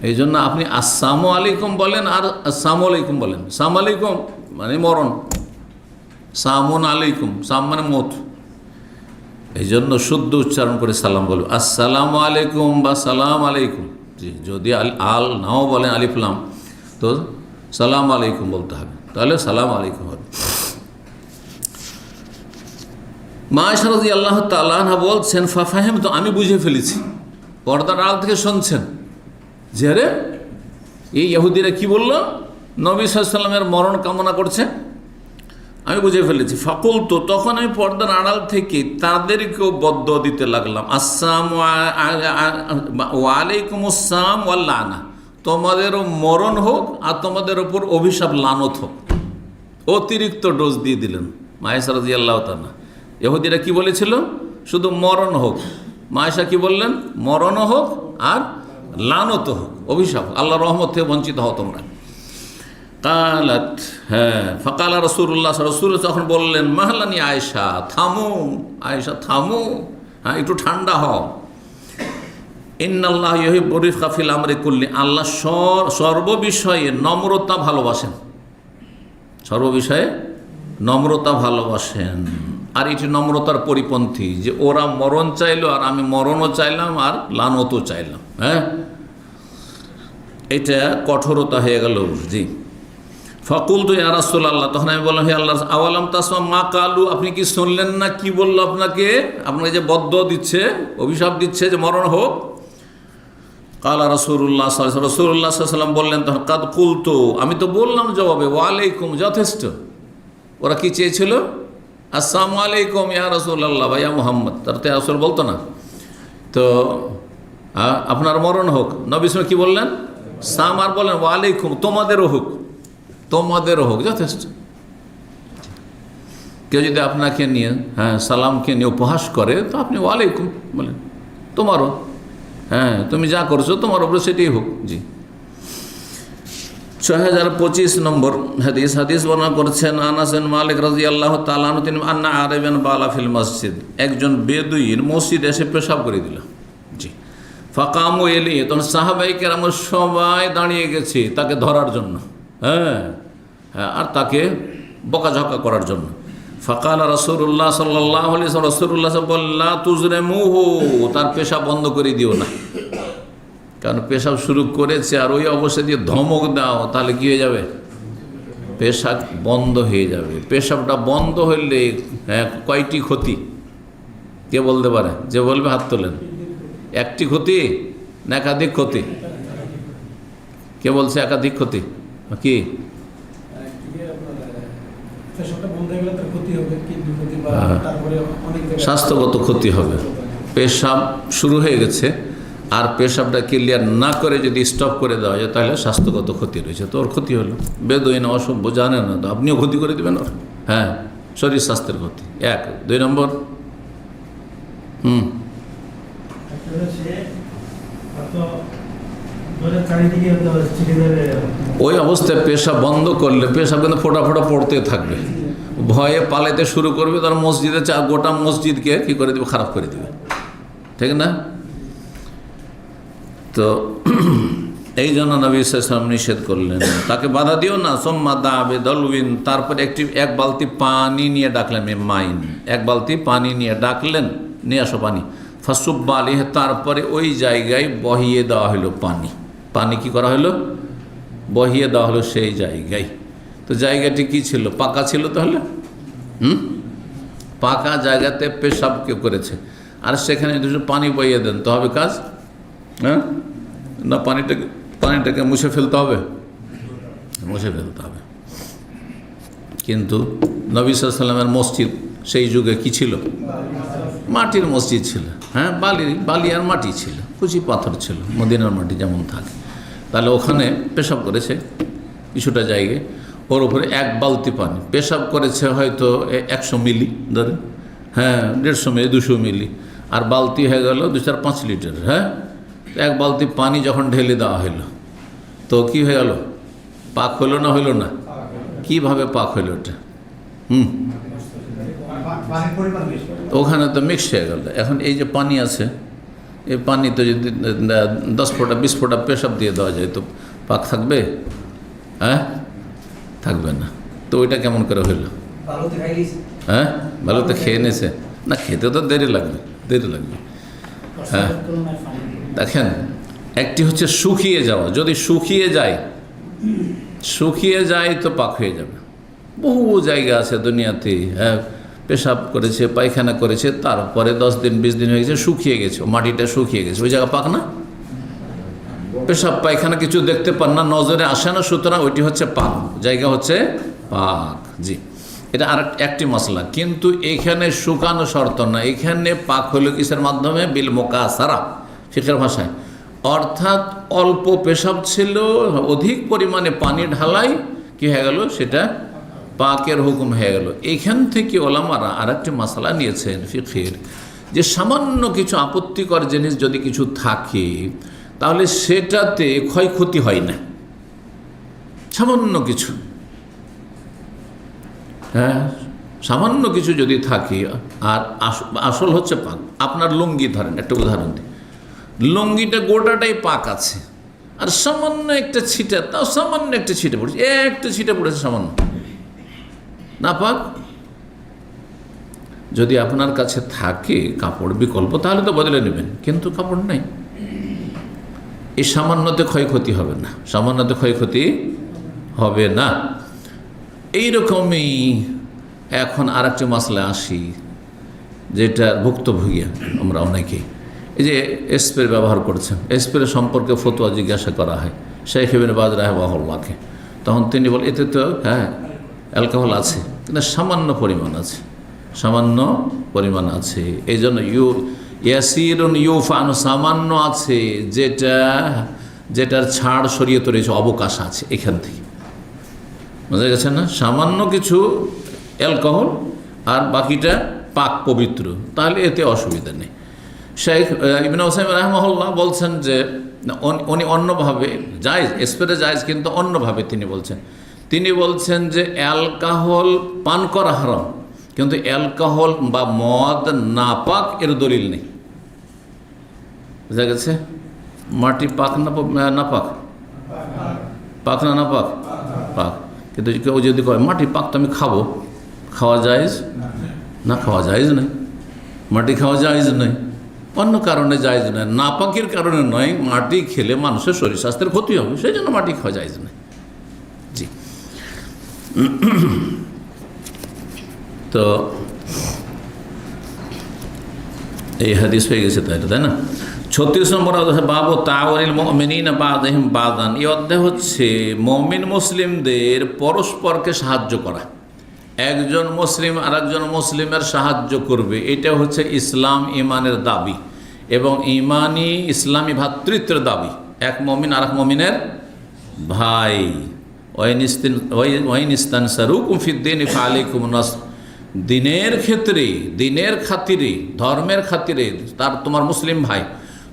এই জন্য আপনি আসসালামু আলাইকুম বলেন আর আসসালামু আলাইকুম বলেন। সালাম আলাইকুম মানে মরণ, সালামুন আলাইকুম, সাম মানে মত। এই জন্য শুদ্ধ উচ্চারণ করে সালাম বলবো, আসসালামু আলাইকুম বা সালাম আলাইকুম। জি, যদি আল নাও বলেন আলিফলাম, তো সালাম আলাইকুম বলতে হবে, তাহলে সালাম আলাইকুম হবে। মা আয়েশা রাদিয়াল্লাহু তাআলা আনহা বলছেন, ফাফাহিম, তো আমি বুঝে ফেলেছি, পর্দার আড়াল থেকে শুনছেন যে আরে এই ইহুদিরা কি বলল, নবী সাল্লাল্লাহু আলাইহি ওয়াসাল্লামের মরণ কামনা করছে, আমি বুঝে ফেলেছি। ফাকুল, তো তখন আমি পর্দার আড়াল থেকে তাদেরকেও বদ্দ দিতে লাগলাম, আসসালামু আলাইকুম আসসালাম ওয়াল লানা, তোমাদেরও মরণ হোক আর তোমাদের ওপর অভিশাপ লানত হোক। অতিরিক্ত ডোজ দিয়ে দিলেন মা আয়েশা রাদিয়াল্লাহু তাআলা। ইহুদিরা কি বলেছিল, শুধু মরণ হোক, মা আয়েশা কি বললেন, মরণও হোক আর লানত হোক, অভিশাপ, আল্লাহর রহমত থেকে বঞ্চিত হও তোমরা। কালাত, হ্যাঁ, ফাকালা রাসূলুল্লাহ, রাসূল তখন বললেন, মাহলানি আয়েশা, থামো আয়েশা, থামো, হ্যাঁ একটু ঠান্ডা হও। ইন্নাল্লাহ ইউহিব্বু রিফকা ফিল আমরি কুল্লি, আল্লাহ সর্ববিষয়ে নম্রতা ভালোবাসেন, সর্ববিষয়ে নম্রতা ভালোবাসেন। আর এটি নম্রতার পরিপন্থী যে ওরা মরণ চাইলো আর আমি মরণও চাইলাম আর লানতও চাইলাম, হ্যাঁ, এটা কঠোরতা হয়ে গেল। জি, ফাকুলতু ইয়া রাসূলুল্লাহ, তখন আমি বললাম, হে আল্লাহ, আওয়ালাম তাসমা মা কালু, আপনি কি শুনলেন না কি বললো আপনাকে, আপনাকে যে বদ্দ দিচ্ছে, অভিশাপ দিচ্ছে যে মরণ হোক। কালা রাসূলুল্লাহ সাল্লাল্লাহু রাসূলুল্লাহ সাল্লাল্লাহু আলাইহি ওয়াসাল্লাম বললেন তখন, কাদ কুলতু, আমি তো বললাম জবাবে, ওয়ালাইকুম, যথেষ্ট। ওরা কি চেয়েছিল, আসসালামু আলাইকুম ইয়া রাসূলুল্লাহ বা ইয়া মুহাম্মদ, তার তো রাসূল বলতো না, তো আপনার মরণ হোক। নবী সাল্লাল্লাহু আলাইহি কি বললেন, সালাম, আর বলেন ওয়ালাইকুম, তোমাদেরও হোক, তোমাদেরও হোক, যথেষ্ট। কেউ যদি আপনাকে নিয়ে, হ্যাঁ, সালামকে নিয়ে উপহাস করে, তো আপনি ওয়ালাইকুম বলেন, তোমারও, হ্যাঁ, তুমি যা করছো তোমার উপরে সেটাই হোক। জি, 6025 নম্বর হাদিস, হাদিস বর্ণনা করছেন আনাস বিন মালিক রাদিয়াল্লাহু তাআলা আনহু, তিনি আন্না আরাবিয়ান বালা ফিল মসজিদ, একজন বেদুইন মসজিদে এসে পেশাব করে দিল। জি, ফাকামু এলি, তখন সাহাবায়ে কেরাম সবাই দাঁড়িয়ে গেছে তাকে ধরার জন্য, হ্যাঁ হ্যাঁ, আর তাকে বকাঝকা করার জন্য। ফাকালা রাসূলুল্লাহ সাল্লাল্লাহু আলাইহি ওয়াসাল্লাম, রাসূলুল্লাহ বললেন, লা তুজরিমুহু, তার পেশাব বন্ধ করে দিও না, কারণ পেশাব শুরু করেছে আর ওই অবস্থা দিয়ে ধমক দাও, তাহলে কী হয়ে যাবে, পেশাব বন্ধ হয়ে যাবে। পেশাবটা বন্ধ হইলে কয়টি ক্ষতি কে বলতে পারে, যে বলবে হাত তোলেন। একটি ক্ষতি না একাধিক ক্ষতি, কে বলছে একাধিক ক্ষতি, কি স্বাস্থ্যগত ক্ষতি হবে। পেশাব শুরু হয়ে গেছে আর পেশাবটা ক্লিয়ার না করে যদি স্টপ করে দেওয়া যায় তাহলে স্বাস্থ্যগত ক্ষতি রয়েছে, তো ওর ক্ষতি হলো। বেদুইন অসভ্য, জানেন না তো আপনিও ক্ষতি করে দেবেন ওর, হ্যাঁ, শরীর স্বাস্থ্যের ক্ষতি। 1 2 নম্বর, ওই অবস্থায় পেশাব বন্ধ করলে পেশাব কিন্তু ফোটা ফোটা পড়তে থাকবে, ভয়ে পালাইতে শুরু করবে, তার মসজিদে গোটা মসজিদকে কী করে দেবে, খারাপ করে দেবে, ঠিক না? তো এই জন্য নবী সাল্লাল্লাহু আলাইহি ওয়াসাল্লাম নিষেধ করলেন, তাকে বাধা দিও না। সুম্মা দাবে দলউইন, তারপরে এক বালতি পানি নিয়ে ডাকলেন, মাইন, এক বালতি পানি নিয়ে ডাকলেন, নিয়ে আসো পানি। ফাসুব্বা আলাইহি, তারপরে ওই জায়গায় বহিয়ে দেওয়া হলো পানি। পানি কি করা হলো, বহিয়ে দেওয়া হলো সেই জায়গায়। তো জায়গাটি কি ছিল, পাকা ছিল, তাহলে পাকা জায়গাতে পেশাব কেউ করেছে আর সেখানে যদি পানি বইয়ে দেন তো হবে কাজ, হ্যাঁ না, পানিটাকে মুছে ফেলতে হবে, মুছে ফেলতে হবে। কিন্তু নবী সাল্লাল্লাহু আলাইহি ওয়াসাল্লামের মসজিদ সেই যুগে কি ছিল? মাটির মসজিদ ছিল। হ্যাঁ, বালি আর মাটি ছিল, কুচি পাথর ছিল, মদিনার মাটি যেমন থাকে। তাহলে ওখানে পেশাব করেছে কিছুটা জায়গায়, ওর উপরে 1 বালতি পানি, পেশাব করেছে হয়তো 100 মিলি ধরেন, হ্যাঁ 150 মিলি 200 মিলি, আর বালতি হয়ে গেল 2-4-5 লিটার। হ্যাঁ, 1 বালতি পানি যখন ঢেলে দেওয়া হলো তো কি হয়ে গেল? পাক হলো না হইল না? কিভাবে পাক হইল ওটা? ওখানে তো মিক্স হয়ে গেল। এখন এই যে পানি আছে, এই পানিতে যদি 10 ফোঁটা 20 ফোঁটা পেশাব দিয়ে দেওয়া যায় তো পাক থাকবে? হ্যাঁ, থাকবে না। তো ওইটা কেমন করে হইল? হ্যাঁ, ভালোতে খেয়ে নিয়েছে না, খেতে তো দেরি লাগবে। হ্যাঁ, দেখেন একটি হচ্ছে শুকিয়ে যাওয়া, যদি শুকিয়ে যায় তো পাক হয়ে যাবে। বহু জায়গা আছে দুনিয়াতে, হ্যাঁ, পেশাব করেছে, পায়খানা করেছে, তারপরে 10 দিন 20 দিন হয়ে গেছে, শুকিয়ে গেছে, মাটিটা শুকিয়ে গেছে, ওই জায়গা পাক না? পেশাব পায়খানা কিছু দেখতে পান না, নজরে আসে না, সুতরাং ওইটি হচ্ছে পাক, জায়গা হচ্ছে পাক। জি, এটা আর একটি মশলা। কিন্তু এখানে শুকানো শর্ত না, এখানে পাক হলো কিসের মাধ্যমে? বিল মুকাসারা, ফিকহের ভাষায়। অর্থাৎ অল্প পেশাব ছিল, অধিক পরিমাণে পানি ঢালাই কি হয়ে গেল? সেটা পাকের হুকুম হয়ে গেল। এইখান থেকে ওলামারা আর একটি মশলা নিয়েছেন ফিকহের, যে সামান্য কিছু আপত্তিকর জিনিস যদি কিছু থাকে তাহলে সেটাতে ক্ষয়ক্ষতি হয় না, সামান্য কিছু। হ্যাঁ, সামান্য কিছু যদি থাকে, আর আসল হচ্ছে পাক। আপনার লুঙ্গি ধরেন, একটা উদাহরণ দিই, লুঙ্গিটা গোটাটাই পাক আছে, আর সামান্য একটা ছিটা, তাও সামান্য একটা ছিটে পড়েছে, একটা ছিটে পড়েছে সামান্য, না পাক? যদি আপনার কাছে থাকে কাপড় বিকল্প তাহলে তো বদলে নেবেন, কিন্তু কাপড় নাই, এই সামান্যতে ক্ষয়ক্ষতি হবে না, সামান্যতে ক্ষয়ক্ষতি হবে না। এইরকমই এখন আর একটি মাসলা আসি, যেটার ভুক্তভোগী আমরা অনেকেই। এই যে স্প্রে ব্যবহার করছেন, স্প্রে সম্পর্কে ফতোয়া জিজ্ঞাসা করা হয় শেখ ইবনে বাজ রাহিমাহুল্লাহকে, তখন তিনি বলেন এতে তো হ্যাঁ অ্যালকোহল আছে, কিন্তু সামান্য পরিমাণ আছে, এই জন্য ইয়াসিরুন ইউফানু, সামান্য আছে, যেটার ছাড় শরীয়ত রয়েছে, অবকাশ আছে এখান থেকে। বুঝা গেছে না? সামান্য কিছু অ্যালকোহল আর বাকিটা পাক পবিত্র, তাহলে এতে অসুবিধা নেই। শেখ ইবনে উসাইমিন রাহিমাহুল্লাহ বলছেন যে উনি অন্যভাবে জায়েজ, স্প্রে জায়েজ, কিন্তু অন্যভাবে তিনি বলছেন যে অ্যালকোহল পান করা হারাম, কিন্তু অ্যালকোহল বা মদ নাপাক এর দলিল নেই। বুঝা গেছে? মাটি পাক না পাক? পাক না পাক? পাক। কিন্তু কেউ যদি কয় মাটি পাক তো আমি খাবো, খাওয়া জায়েজ না? খাওয়া জায়েজ নয়, মাটি খাওয়া জায়েজ নয়, অন্য কারণে জায়েজ নয়, নাপাকের কারণে নয়। মাটি খেলে মানুষের শরীর স্বাস্থ্যের ক্ষতি হবে, সেই জন্য মাটি খাওয়া জায়েজ নয়। জি, তো এই হাদিস হয়ে গেছে, তাই না? 36 নম্বর বাবু তাওয়ানিল মুমিনিনা বাযহিম বাযান। এই অধ্যায় হচ্ছে মুমিন মুসলিমদের পরস্পরকে সাহায্য করা, একজন মুসলিম আর একজন মুসলিমের সাহায্য করবে, এটা হচ্ছে ইসলাম ইমানের দাবি এবং ইসলামী ভ্রাতৃত্বের দাবি। এক মুমিন আর এক মুমিনের ভাই। ওয়াইন ইস্তানসারুকুম ফিদ্দীনি ফাআলাইকুম নাসর, দিনের ক্ষেত্রে, দিনের খাতিরে, ধর্মের খাতিরে তোমার মুসলিম ভাই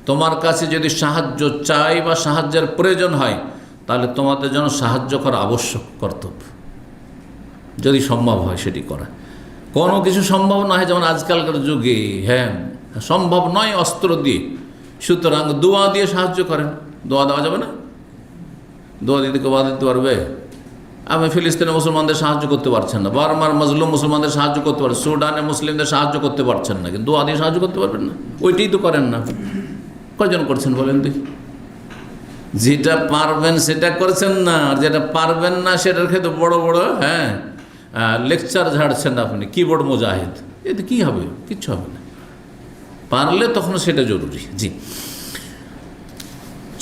তোমার কাছে যদি সাহায্য চাই বা সাহায্যের প্রয়োজন হয়, তাহলে তোমাদের জন্য সাহায্য করা আবশ্যক, কর্তব্য, যদি সম্ভব হয় সেটি করা। কোনো কিছু সম্ভব না হয়, যেমন আজকালকার যুগে হ্যাঁ সম্ভব নয় অস্ত্র দিয়ে, সুতরাং দোয়া দিয়ে সাহায্য করেন। দোয়া দেওয়া যাবে না? দোয়া দিতে কেউ বাধা দিতে পারবে? আপনি ফিলিস্তিনে মুসলমানদের সাহায্য করতে পারছেন না, বার্মার মজলুম মুসলমানদের সাহায্য করতে পারছেন, সুডানে মুসলিমদের সাহায্য করতে পারছেন না, কিন্তু দোয়া দিয়ে সাহায্য করতে পারবেন না? ওইটাই তো করেন না। কয়জন করছেন বলেন দেখি? যেটা পারবেন সেটা করছেন না, আর যেটা পারবেন না সেটার ক্ষেত্রে বড় বড় হ্যাঁ লেকচার ঝাড়ছেন আপনি, কিবোর্ড মুজাহিদ। এতে কী হবে? কিচ্ছু হবে না। পারলে তখন সেটা জরুরি। জি,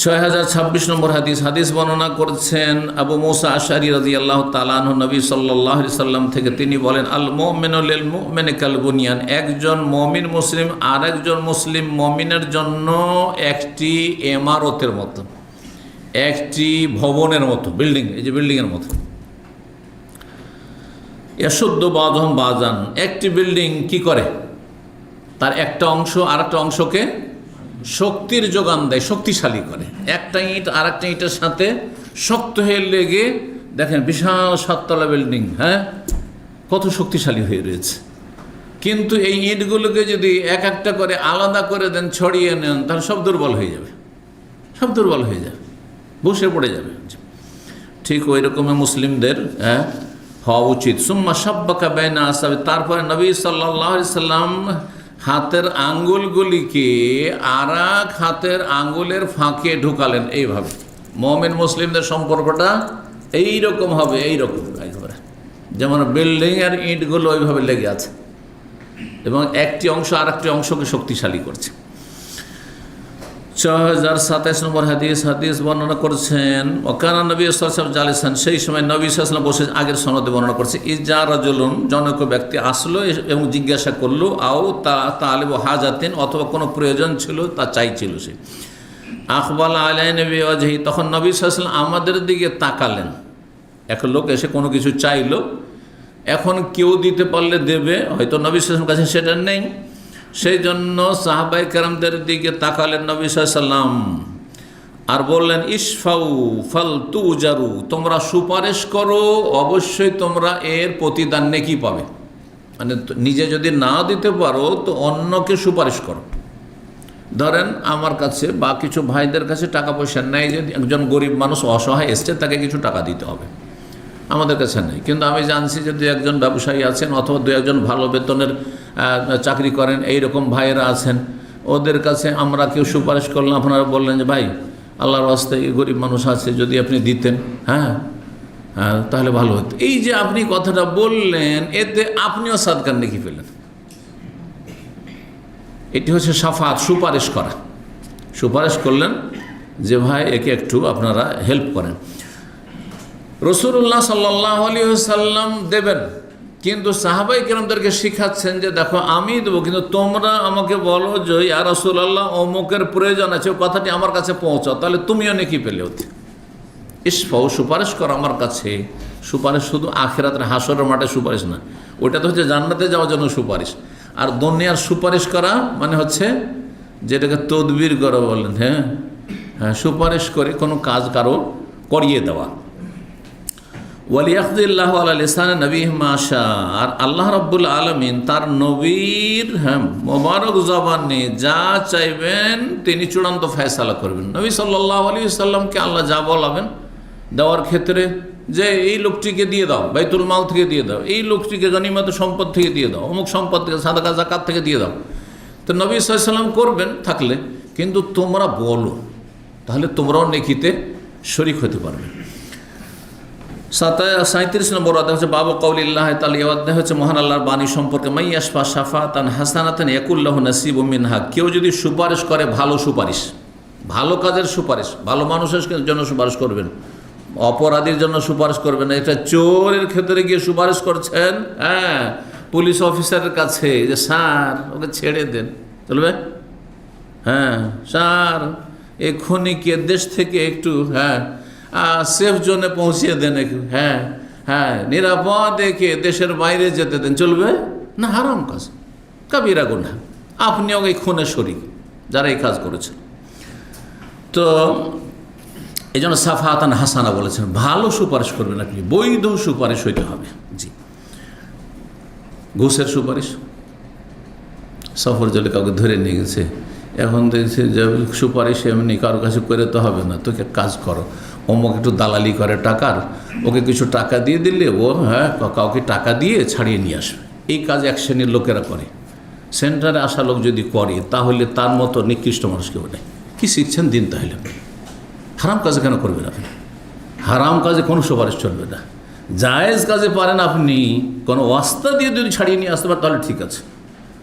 6026 নম্বর হাদিস বর্ণনা করছেন আবু মুসা আশআরী রাদিয়াল্লাহু তাআলা আনহু, নবী সাল্লাল্লাহু আলাইহি সাল্লাম থেকে তিনি বলেন, আল মুমিনু লিল মুমিনি কাল বুনিয়ান, একজন মুমিন মুসলিম আরেকজন মুসলিম মুমিনের জন্য একটি ইমারতের মতো, একটি ভবনের মতো, বিল্ডিং, এই যে বিল্ডিংয়ের মতো। ইয়াশুদ্দু বাযুহুম বাযান, একটি বিল্ডিং কি করে, তার একটা অংশ আরেকটা অংশকে শক্তির যোগান দেয়, শক্তিশালী করে। একটা ইঁট আর একটা ইঁটের সাথে শক্ত হয়ে লেগে, দেখেন বিশাল 7 তলা বিল্ডিং, হ্যাঁ, কত শক্তিশালী হয়ে রয়েছে। কিন্তু এই ইঁটগুলোকে যদি এক একটা করে আলাদা করে দেন, ছড়িয়ে নেন, তাহলে সব দুর্বল হয়ে যাবে, সব দুর্বল হয়ে যাবে, বসে পড়ে যাবে। ঠিক ওই রকমই মুসলিমদের হওয়া উচিত। সুম্মা শাব্বাকা বাইনা আসাবি, তারপরে নবী সাল্লাল্লাহু আলাইহি সাল্লাম হাতের আঙ্গুলগুলিকে আর এক হাতের আঙ্গুলের ফাঁকে ঢুকালেন, এইভাবে। মুমিন মুসলিমদের সম্পর্কটা এইরকম হবে, এইরকম একবারে, যেমন বিল্ডিং আর ইঁটগুলো ওইভাবে লেগে আছে এবং একটি অংশ আর একটি অংশকে শক্তিশালী করছে। 6027 নম্বর হাদিস বর্ণনা করছেন, ওকানা নবী সাল্লাল্লাহু আলাইহি ওয়াসাল্লাম জালিসান, সেই সময় নবী সাল্লাল্লাহু আলাইহি ওয়াসাল্লাম বসে, আগের সনদে বর্ণনা করছে, ইজা রাজুলুন, জনক ব্যক্তি আসলো এবং জিজ্ঞাসা করলো, আও তালিবু হাজাতিন, অথবা কোনো প্রয়োজন ছিল, তা চাইছিল সে। আকবাল আলাইনা বিওয়াজহি, তখন নবী সাল্লাল্লাহু আলাইহি ওয়াসাল্লাম আমাদের দিকে তাকালেন। এক লোক এসে কোনো কিছু চাইলো, এখন কেউ দিতে পারলে দেবে, হয়তো নবী সাল্লাল্লাহু আলাইহি ওয়াসাল্লামের কাছে সেটা নেই, সেই জন্য সাহাবায়ে কেরামদের দিকে তাকালেন নবী সাল্লাল্লাহু আলাইহি ওয়াসাল্লাম আর বললেন, ইশফাউ ফাল তুজারু, তোমরা সুপারিশ করো, অবশ্যই তোমরা এর প্রতিদান নেকি পাবে। মানে নিজে যদি না দিতে পারো তো অন্যকে সুপারিশ করো। ধরেন আমার কাছে বা কিছু ভাইদের কাছে টাকা পয়সা নেই, যে একজন গরিব মানুষ অসহায় এসছে, তাকে কিছু টাকা দিতে হবে, আমাদের কাছে নেই, কিন্তু আমি জানছি যে দু একজন ব্যবসায়ী আছেন অথবা দু একজন ভালো বেতনের চাকরি করেন, এইরকম ভাইয়েরা আছেন, ওদের কাছে আমরা কেউ সুপারিশ করলাম, আপনারা বললেন যে ভাই আল্লাহর রাস্তায় গরিব মানুষ আছে, যদি আপনি দিতেন, হ্যাঁ হ্যাঁ তাহলে ভালো হতো। এই যে আপনি কথাটা বললেন, এতে আপনিও সাদকার নেকি পেলেন। এটি হচ্ছে শাফাত, সুপারিশ করা। সুপারিশ করলেন যে ভাই একে একটু আপনারা হেল্প করেন। রাসূলুল্লাহ সাল্লাল্লাহু আলাইহি ওয়াসাল্লাম দেবেন, কিন্তু সাহাবায়ে কেরামদেরকে শিখাচ্ছেন যে দেখো আমি দেবো, কিন্তু তোমরা আমাকে বলো যে ইয়া রাসূলুল্লাহ অমুকের প্রয়োজন আছে, কথাটি আমার কাছে পৌঁছাও, তাহলে তুমিও নেকি পেলে হতে। ইশফাউ, সুপারিশ করো আমার কাছে। সুপারিশ শুধু আখিরাতের হাসরের মাঠে সুপারিশ না, ওটা তো হচ্ছে জান্নাতে যাওয়ার জন্য সুপারিশ। আর দুনিয়ার সুপারিশ করা মানে হচ্ছে যেটাকে তদবির করা বলেন, হ্যাঁ হ্যাঁ, সুপারিশ করে কোনো কাজ কারো করিয়ে দেওয়া। ওয়ালিয়াকদিল্লাহু আলা লিসানি নবীহি মা শা, আর আল্লাহ রাব্বুল আলামিন তার নবীর মোবারক জবানে যা চাইবেন তিনি চূড়ান্ত ফয়সালা করবেন। নবী সাল্লাল্লাহু আলাইহি ওয়াসাল্লামকে আল্লাহ যা বলাবেন দেওয়ার ক্ষেত্রে, যে এই লোকটিকে দিয়ে দাও, বাইতুল মাল থেকে দিয়ে দাও, এই লোকটিকে গনিমত সম্পদ থেকে দিয়ে দাও, অমুক সম্পদ থেকে, সাদাকা যাকাত থেকে দিয়ে দাও, তো নবী সাল্লাল্লাহু আলাইহি ওয়াসাল্লাম করবেন থাকলে, কিন্তু তোমরা বলো, তাহলে তোমরাও নেকিতে শরীক হতে পারবে। 37 নম্বর অধ্যায় হচ্ছে বাবু কওলিল্লাহ তাআলা, এই অধ্যায় হচ্ছে মহান আল্লাহর বাণী সম্পর্কে। মাইয়াশফা শাফাতান হাসানাতান ইয়াকুল্লাহু নাসিবুম মিনহা, কেউ যদি সুপারিশ করে, ভালো সুপারিশ, ভালো কাজের সুপারিশ, ভালো মানুষের জন্য সুপারিশ করবেন, অপরাধীর জন্য সুপারিশ করবেন না। এটা চোরের ক্ষেত্রে গিয়ে সুপারিশ করছেন, হ্যাঁ, পুলিশ অফিসারের কাছে যে স্যার ওকে ছেড়ে দেন, চলবে? হ্যাঁ স্যার এক্ষুনি কে দেশ থেকে একটু সেফ জোনে পৌঁছিয়ে দেন, হ্যাঁ হ্যাঁ নিরাপদ একে দেশের বাইরে যেতে দেন, চলবে না? হারাম কাজ, কাবিরা গুনাহ, আপনিও এই খুনে শরীক যারা এই কাজ করেছেন। তো এই জন্য সাফাতান হাসানা বলেছেন, ভালো সুপারিশ করবেন আপনি, বৈধ সুপারিশ হইতে হবে। জি, ঘুষের সুপারিশ, সফর জলে কাউকে ধরে নিয়ে গেছে, এখন দেখছে যে সুপারিশ এমনি কারোর কাছে করে তো হবে না, তোকে কাজ করো, অমুক একটু দালালি করে টাকার, ওকে কিছু টাকা দিয়ে দিলে ও কাউকে টাকা দিয়ে ছাড়িয়ে নিয়ে আসবে। এই কাজ এক শ্রেণীর লোকেরা করে। সেন্টারে আসা লোক যদি করে তাহলে তার মতো নিকৃষ্ট মানুষ কেউ নেই। কী শিখছেন দিন? তাহলে হারাম কাজে কেন করবেন আপনি? হারাম কাজে কোনো সুপারিশ চলবে না। জায়েজ কাজে পারেন আপনি, কোনো ওয়াস্তা দিয়ে যদি ছাড়িয়ে নিয়ে আসতে পারেন তাহলে ঠিক আছে।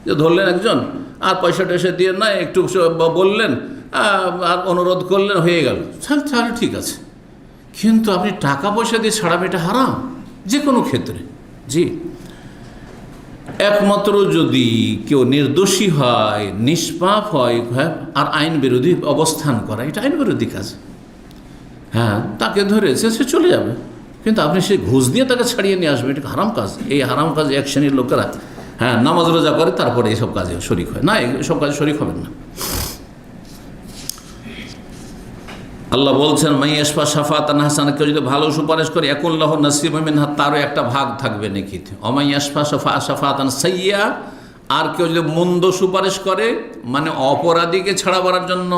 যে ধরলেন একজন আর পয়সা টয়সা দিয়ে না, একটু বললেন আর অনুরোধ করলেন, হয়ে গেল, তাহলে ঠিক আছে। কিন্তু আপনি টাকা পয়সা দিয়ে ছাড়াবেন, এটা হারাম যে কোনো ক্ষেত্রে। জি, একমাত্র যদি কেউ নির্দোষী হয়, নিষ্পাপ হয়, আর আইন বিরোধী অবস্থান করা, এটা আইন বিরোধী কাজ। হ্যাঁ, তাকে ধরেছে, সে চলে যাবে, কিন্তু আপনি সেই ঘুষ দিয়ে তাকে ছাড়িয়ে নিয়ে আসবেন, এটা হারাম কাজ। এই হারাম কাজ এক শ্রেণীর লোকেরা নামাজ রোজা করে, তারপরে এইসব কাজে শরিক হয় না, এইসব কাজে শরিক হবেন না। আল্লাহ বলছেন, মাইয়াশফা শাফাতান হাসানা, কেউ যদি ভালো সুপারিশ করে, ইয়াকুল্লাহু নাসিবুম মিনহা, তারও একটা ভাগ থাকবে নেকিতে। অমাইয়াশফা শাফাতান সাইয়্যা, আর কেউ যদি মন্দ সুপারিশ করে, মানে অপরাধীকে ছাড়াবার জন্য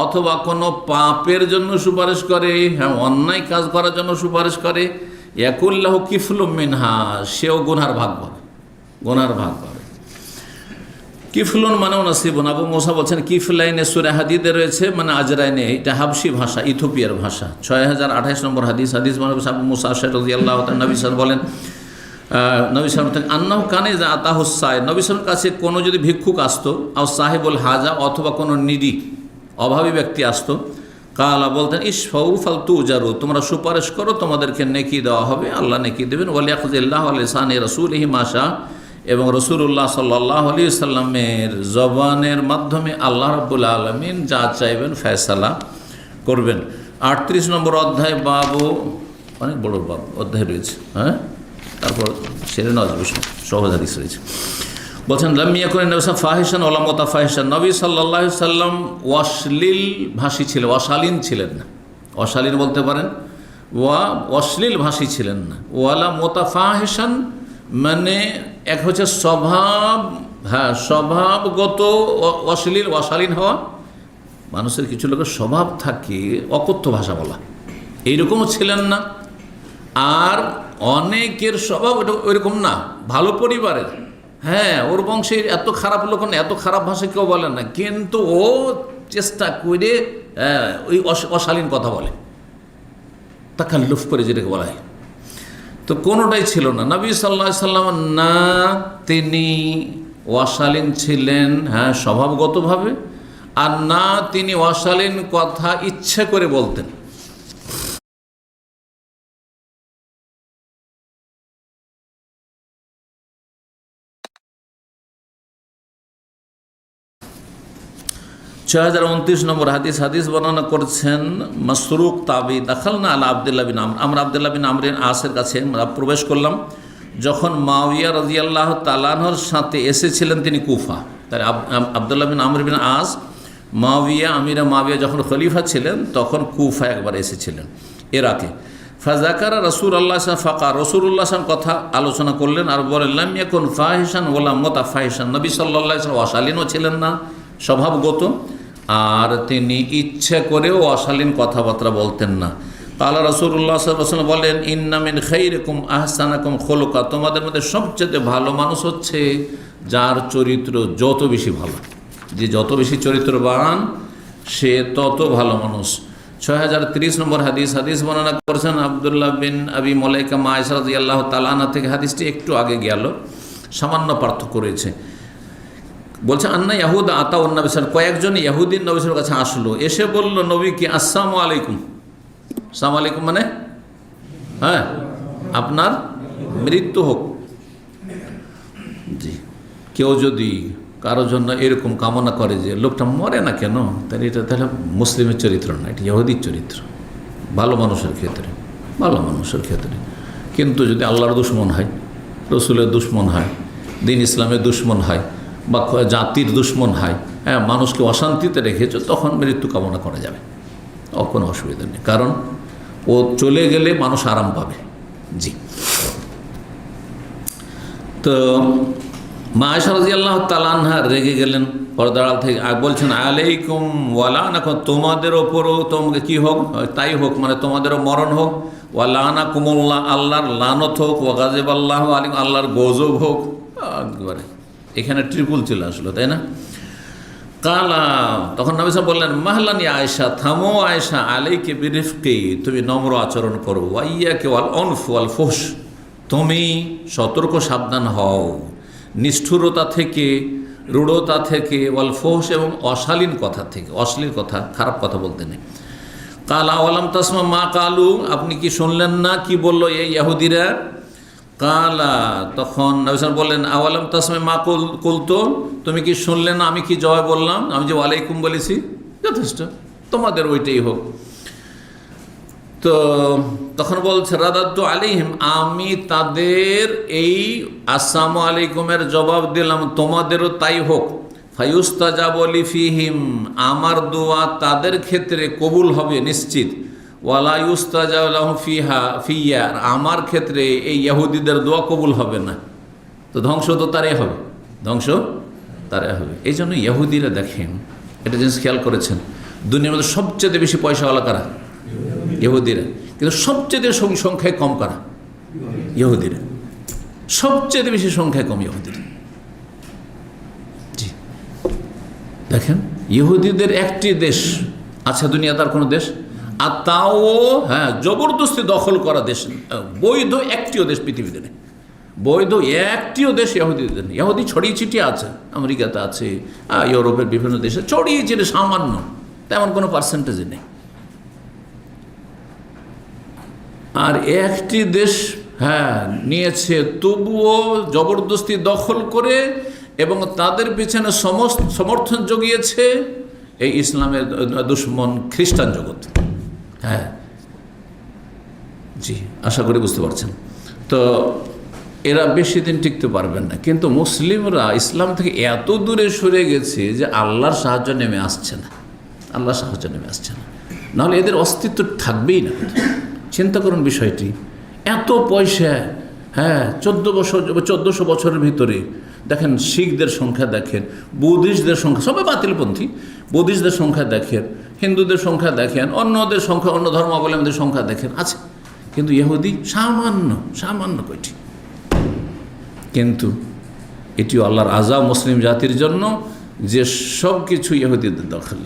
অথবা কোনো পাপের জন্য সুপারিশ করে, হ্যাঁ অন্যায় কাজ করার জন্য সুপারিশ করে, ইয়াকুল্লাহু কিফলুম মিনহা, সেও গুনার ভাগ পাবে, গুনার ভাগ পাবে। কিফলুন মানেও নাসিবুন। আবু মুসা বলছেন কিফলাইনে সূরা হাদিদে রয়েছে, মানে আজরাইনে, এটা হাবশি ভাষা, ইথিওপিয়ার ভাষা। 6028 নম্বর হাদিস। মানে আবু মুসা রাদিয়াল্লাহু তাআলা নবী সাল্লাল্লাহু বলেন, নবী সাল্লাল্লাহু আন্নাহু কানে যা আতাহুস সাইদ, নবী সাল্লাল্লাহু কাছে কোনো যদি ভিক্ষুক আসতো, আও সাহেবুল হাজা, অথবা কোনো নিডি অভাবী ব্যক্তি আসতো, কালা বলতেন, ইশফাউ ফালতু উজারু, তোমরা সুপারিশ করো, তোমাদেরকে নেকি দেওয়া হবে, আল্লাহ নেকি দেবেন। ওয়ালিয়াকুযিল্লাহু আলা লিসানি রাসূলিহি মা শা, এবং রসুল্লাহ সাল্লাল্লাহু আলাইহি সাল্লামের জবানের মাধ্যমে আল্লাহ রাব্বুল আলামিন যা চাইবেন ফয়সালা করবেন। 38 নম্বর অধ্যায়, বাবু, অনেক বড় বাব অধ্যায় রয়েছে, হ্যাঁ, তারপর সেরে নজ বিষয় সহজ হাদিস রয়েছে। বলছেন, লামিয়া করেন নবী ফাহিশান ওয়ালা মুতাফাহিশান, নবী সাল্লাল্লাহু আলাইহি সাল্লাম অশ্লীল ভাষী ছিলেন, অশালীন ছিলেন না। অশালীন বলতে পারেন, অশ্লীল ভাষী ছিলেন না। ওয়ালা মুতাফাহিশান মানে এক হচ্ছে স্বভাব, হ্যাঁ স্বভাবগত অশালীন হওয়া, মানুষের কিছু লোকের স্বভাব থাকে অকথ্য ভাষা বলা, এইরকমও ছিলেন না। আর অনেকের স্বভাব ওইরকম না, ভালো পরিবারের, হ্যাঁ ওর বংশের এত খারাপ লোক না, এত খারাপ ভাষা কেউ বলেন না, কিন্তু ও চেষ্টা করে ওই অশালীন কথা বলে, তাকাল্লুফ করে যেটাকে বলা হয়। তো কোনোটাই ছিল না। নবী সাল্লাল্লাহু আলাইহি সাল্লাম না তিনি অশালীন ছিলেন, হ্যাঁ স্বভাবগতভাবে, আর না তিনি অশালীন কথা ইচ্ছে করে বলতেন। ছয় 6029 নম্বর হাদিস বর্ণনা করছেন মাসরুক তাবি, দাখালনা আলা আব্দুল্লাহ বিন আমর, আমরা আব্দুল্লাহ বিন আমরের আসের কাছে আমরা প্রবেশ করলাম, যখন মুআবিয়া রাদিয়াল্লাহু তাআলা আনহুর সাথে এসেছিলেন তিনি কুফা। তাই আব্দুল্লাহ বিন আমর বিন আস, মুআবিয়া যখন খলিফা ছিলেন তখন কুফা একবার এসেছিলেন, ইরাকে। ফাজাকারা রাসূলুল্লাহ ফাকা, রাসূলুল্লাহ কথা আলোচনা করলেন আর বলেন, লাম ইয়াকুন ফাহিশান ওয়ালা মুতাফাহিশান, নবী সাল্লাল্লাহু আলাইহি ওয়াসাল্লাম অশালীনও ছিলেন না স্বভাবগত, আর তিনি ইচ্ছে করেও অশালীন কথাবার্তা বলতেন না। আল্লাহ রাসূলুল্লাহ সাল্লাল্লাহু আলাইহি ওয়াসাল্লাম বলেন, ইন্না মিন খাইরিকুম আহসানাকুম খুলুকা, তোমাদের মধ্যে সবচেয়ে ভালো মানুষ হচ্ছে যার চরিত্র যত বেশি ভালো, যে যত বেশি চরিত্রবান সে তত ভালো মানুষ। 6030 নম্বর হাদিস বর্ণনা করেছেন আব্দুল্লাহ বিন আবি মুলাইকা আয়েশা রাদিয়াল্লাহু তাআলা আনহা থেকে। হাদিসটি একটু আগে গেল, সামান্য পার্থক্য রয়েছে। বলছে, আন্না ইয়াহুদা আতাউ নবী সাল্লাল্লাহু, কয়েকজন ইহুদিন নবী সাল্লাল্লাহু কাছে আসলো, এসে বলল নবীকে, আসসালামু আলাইকুম। আসসালামু আলাইকুম মানে হ্যাঁ আপনার মৃত্যু হোক। জি, কেউ যদি কারোর জন্য এরকম কামনা করে যে লোকটা মরে না কেন, তাহলে এটা তাহলে মুসলিমের চরিত্র না, এটা ইহুদির চরিত্র, ভালো মানুষের ক্ষেত্রে। কিন্তু যদি আল্লাহর দুশমন হয়, রসুলের দুশমন হয়, দিন ইসলামের দুশমন হয়, বা জাতির দুশমন হয়, হ্যাঁ মানুষকে অশান্তিতে রেখেছে, তখন মৃত্যু কামনা করা যাবে, কোনো অসুবিধা নেই, কারণ ও চলে গেলে মানুষ আরাম পাবে। জি, তো মা আয়েশা রাদিয়াল্লাহু তাআলা আনহা রেগে গেলেন পর্দার আড়াল থেকে, আর বলছেন, আলাইকুম ওয়ালানাকুম, তোমাদের ওপরও তোমাকে কি হোক তাই হোক, মানে তোমাদেরও মরণ হোক, ওয়ালানাকুমুল্লাহ, আল্লাহর লানত হোক, ওয়াগাযিবাল্লাহু আলাইকুম, আল্লাহর গজব হোক। একবারে এখানে ট্রিপল চলে আসলো, তাই না? কালা, তখন নবী সাল্লাল্লাহু আলাইহি ওয়াসাল্লাম বললেন, মাহলান ইয়া আয়েশা, থামো আয়েশা, আলাইকি বিরিফকি, তুমি নম্র আচরণ করো, ওয়াইয়াকি ওয়াল উনফ ওয়াল ফুহশ, তুমি সতর্ক সাবধান হও নিষ্ঠুরতা থেকে, রূঢ়তা থেকে, ওয়াল ফুহশ এবং অশালীন কথা থেকে, অশ্লীল কথা, খারাপ কথা বলতে নেই। কালা আওয়ালাম তাসমা মা কালু, আপনি কি শুনলেন না কি বলল এই ইহুদিরা? কালা, তখন নবী সাল্লাল্লাহু আলাইহি ওয়াসাল্লাম বললেন, আওয়ালাম তাসমা মা কুলতু, তুমি কি শুনলে না আমি কি জবাব বললাম? আমি যে ওয়ালাইকুম বলেছি, যথেষ্ট, তোমাদের ওইটাই হোক। তো তখন বলছে রাদাদ্দু আলাইহিম, আমি তাদের এই আসসালামু আলাইকুমের জবাব দিলাম, তোমাদেরও তাই হোক। ফায়ুস্তাজাবু লি ফিহিম, আমার দোয়া তাদের ক্ষেত্রে কবুল হবে নিশ্চিত। ওয়ালা ইউস্তাজাবু লাহুম ফিয়া, আমার ক্ষেত্রে এই ইহুদিদের দোয়া কবুল হবে না। তো ধ্বংস তো তারাই হবে, ধ্বংস তারাই হবে। এই জন্য ইহুদিরা, দেখেন এটা জিনিস খেয়াল করেছেন, দুনিয়ার মধ্যে সবচেয়ে বেশি পয়সাওয়ালা কারা? ইহুদিরা। কিন্তু সবচেয়ে সংখ্যায় কম কারা? ইহুদিরা। সবচেয়ে বেশি সংখ্যায় কম ইহুদিরা। জি, দেখেন ইহুদিদের একটি দেশ আছে দুনিয়া, তার কোনো দেশ, আর তাও হ্যাঁ জবরদস্তি দখল করা দেশ, বৈধ একটিও দেশ পৃথিবীতে নেই। বৈধ একটিও দেশ ইহুদিদের নেই। ইহুদি ছড়িয়ে ছিটিয়ে আছে, আমেরিকাতে আছে, ইউরোপের বিভিন্ন দেশে ছড়িয়ে ছিটিয়ে, সামান্য, তেমন কোনো পার্সেন্টেজে নেই। আর একটি দেশ হ্যাঁ নিয়েছে, তবুও জবরদস্তি দখল করে, এবং তাদের পিছনে সমর্থন জুগিয়েছে এই ইসলামের দুশ্মন খ্রিস্টান জগৎ। হ্যাঁ, জি, আশা করি বুঝতে পারছেন। তো এরা বেশি দিন টিকতে পারবেন না। কিন্তু মুসলিমরা ইসলাম থেকে এত দূরে সরে গেছে যে আল্লাহর সাহায্য নেমে আসছে না, আল্লাহর সাহায্য নেমে আসছে না, নাহলে এদের অস্তিত্ব থাকবেই না। চিন্তা করুন বিষয়টি, এত পয়সা, হ্যাঁ 1400 বছরের ভিতরে দেখেন শিখদের সংখ্যা দেখেন, বুদ্ধিস্টদের সংখ্যা, সবাই বাতিলপন্থী, বুদ্ধিস্টদের সংখ্যা দেখেন, হিন্দুদের সংখ্যা দেখেন, অন্যদের সংখ্যা, অন্য ধর্মাবলম্বীদের সংখ্যা দেখেন, আছে। কিন্তু ইহুদি সামান্য কয়টি। কিন্তু এটিও আল্লাহর আযাব মুসলিম জাতির জন্য যে সব কিছু ইহুদিদের দখল,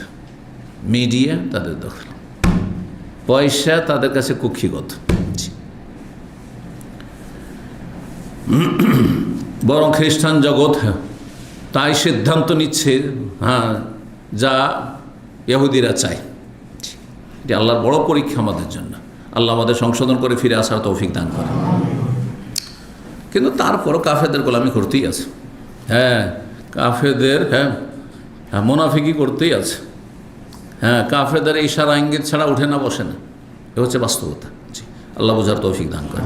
মিডিয়া তাদের দখল, পয়সা তাদের কাছে কুক্ষিগত। বরং খ্রিস্টান জগৎ তাই সিদ্ধান্ত নিচ্ছে, হ্যাঁ যা ইহুদিরা চায়। এটি আল্লাহর বড় পরীক্ষা আমাদের জন্য। আল্লাহ আমাদের সংশোধন করে ফিরে আসার তৌফিক দান করে। কিন্তু তারপরও কাফেরদের গোলামি করতেই আছে। হ্যাঁ, কাফেরদের মুনাফিকি করতেই আছে। হ্যাঁ, কাফেরদের ইশারা ইঙ্গিত ছাড়া উঠে না, বসে না। এ হচ্ছে বাস্তবতা। জি, আল্লাহ বোঝার তৌফিক দান করে।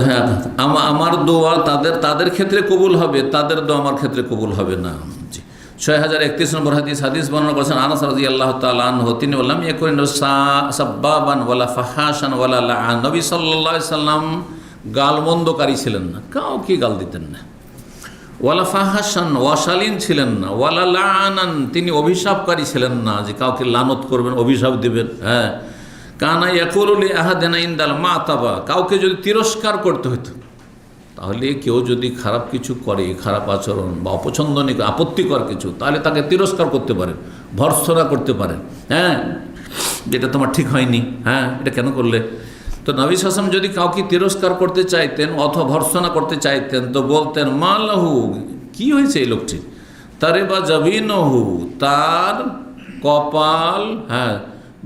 হ্যাঁ, আমার দোয়া তাদের ক্ষেত্রে কবুল হবে, তাদের দোয়া আমার ক্ষেত্রে কবুল হবে না। জি, 6031 নম্বর হাদিস বর্ণনা করেছেন আনাস রাদিয়াল্লাহু তাআলা আনহু, তিনি বললেন ইয়াকুন সাব্বাবান ওয়ালা ফাহাশান ওয়ালা লাআন, নবী সাল্লাল্লাহু আলাইহি সাল্লাম গালমন্দকারী ছিলেন না, কাউকে গাল দিতেন না। ওয়ালা ফাহাশান, অশালীন ছিলেন না। ওয়ালা লাআনান, তিনি অভিশাপকারী ছিলেন না, যে কাউকে লানত করবেন, অভিশাপ দিবেন। হ্যাঁ, কানা ইয়াকুলু লি আহাদিনা ইনদাল মাতাবা, কাউকে যদি তিরস্কার করতে হতো, তাহলে কেউ যদি খারাপ কিছু করে, খারাপ আচরণ বা অপছন্দনীয় আপত্তিকর কিছু, তাহলে তাকে তিরস্কার করতে পারেন, ভর্ৎসনা করতে পারেন। হ্যাঁ, যেটা তোমার ঠিক হয়নি, হ্যাঁ এটা কেন করলে। তো নবী সাল্লাল্লাহু আলাইহি ওয়াসাল্লাম যদি কাউকে তিরস্কার করতে চাইতেন অথবা ভর্ৎসনা করতে চাইতেন, তো বলতেন মালাহু, কি হয়েছে এই লোকটি, তারে বা জাবিনহু, তার কপাল হ্যাঁ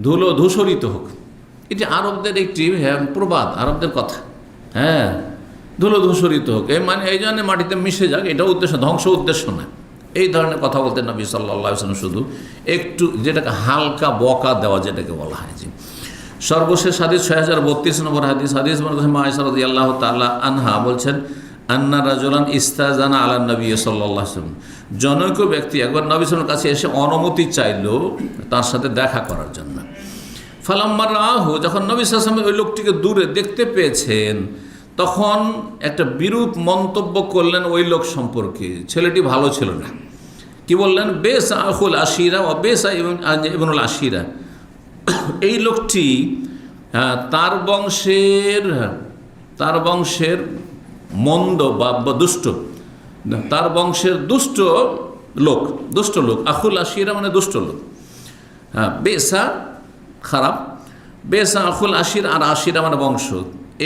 ধুলো ধূসরিত হোক। এটি আরবদের একটি প্রবাদ, আরবদের কথা। হ্যাঁ, ধুলো ধূসরিত হোক, মানে এই জন্য মাটিতে মিশে যাক, এটা উদ্দেশ্য, ধ্বংস উদ্দেশ্য না। এই ধরনের কথা বলতেন নবী সাল্লাল্লাহু আলাইহি ওয়াসাল্লাম, শুধু একটু যেটাকে হালকা বকা দেওয়া, যেটাকে বলা হয়। যে সর্বশেষ হাদিস 6032 নম্বর হাদিস মা আয়েশা রাদিয়াল্লাহু তাআলা আনহা বলছেন, আন্না রাজুলান ইস্তাজানা আলা নবী সাল্লাল্লাহু আলাইহি ওয়াসাল্লাম, জনৈক ব্যক্তি একবার নবী সাল্লাল্লাহু আলাইহি ওয়াসাল্লামের কাছে এসে অনুমতি চাইল তার সাথে দেখা করার জন্য। ফালাম্মা রাহু, যখন নবী সাল্লাল্লাহু আলাইহি ওয়াসাল্লাম ওই লোকটিকে দূরে দেখতে পেয়েছেন, তখন একটা বিরূপ মন্তব্য করলেন ওই লোক সম্পর্কে। ছেলেটি ভালো ছিল না। কি বললেন? বেস আখুল আশিরা ও বেস ইবনুল আশিরা, এই লোকটি তার বংশের মন্দ বা দুষ্ট, তার বংশের দুষ্ট লোক। আখুল আশিরা মানে দুষ্ট লোক। হ্যাঁ, বেসা খারাপ, বেসা আখুল আশির, আর আশিরা মানে বংশ।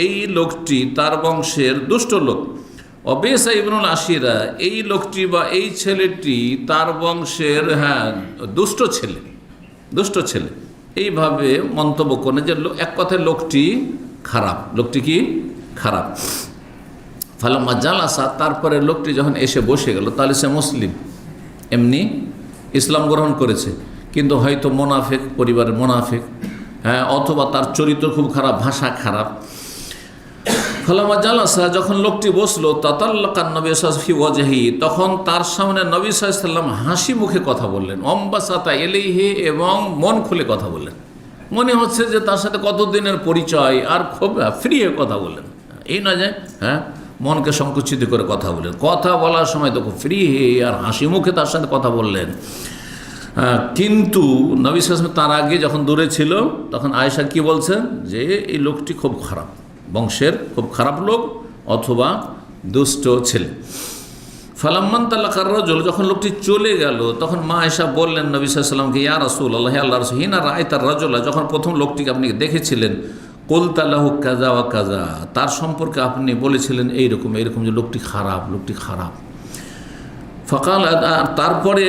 এই লোকটি তার বংশের দুষ্ট লোক। অবেসা ইবনুল আশিরা, এই লোকটি বা এই ছেলেটি তার বংশের দুষ্ট ছেলে, এইভাবে মন্তব্য করে যে এক কথায় লোকটি খারাপ, লোকটি কি খারাপ। ফালাম্মা জালাসা, তারপরে লোকটি যখন এসে বসে গেল, তাহলে সে মুসলিম, এমনি ইসলাম গ্রহণ করেছে, কিন্তু হয়তো মোনাফেক, পরিবারের মোনাফেক, অথবা তার চরিত্র খুব খারাপ, ভাষা খারাপ। ফালাম্মা জালাসা, যখন লোকটি বসলো, তাতাল্লাকান নবী সাল্লাল্লাহু আলাইহি ওয়াজহি, তখন তার সামনে নবী সাল্লাল্লাহু আলাইহি ওয়াসাল্লাম হাসি মুখে কথা বললেন, অম্বাসাতা ইলাইহি, এবং মন খুলে কথা বললেন। মনে হচ্ছে যে তার সাথে কতদিনের পরিচয়, আর খুব ফ্রি হয়ে কথা বললেন। এই না যায় মনকে সংকুচিত করে কথা বললেন, কথা বলার সময় তো খুব ফ্রি হয়ে আর হাসি মুখে তার সাথে কথা বললেন। কিন্তু নবী সাল্লাল্লাহু আলাইহি ওয়াসাল্লাম তার আগে যখন দূরে ছিল, তখন আয়েশা কি বলছেন যে এই লোকটি খুব খারাপ, বংশের খুব খারাপ লোক অথবা দুষ্ট ছেলে। ফালাম্মান তালাকার রাজুল, যখন লোকটি চলে গেল, তখন মা আয়েশা বললেন নবী সাল্লাল্লাহু আলাইহি ওয়াসাল্লামকে, ইয়া রাসূলুল্লাহ, আল্লাহ রাসূল, হিনা রাআইতার রাজুলা, যখন প্রথম লোকটিকে আপনি দেখেছিলেন, কুলতা লাহু কাযা ওয়া কাযা, তার সম্পর্কে আপনি বলেছিলেন এইরকম যে লোকটি খারাপ। ফাকাল, তারপরে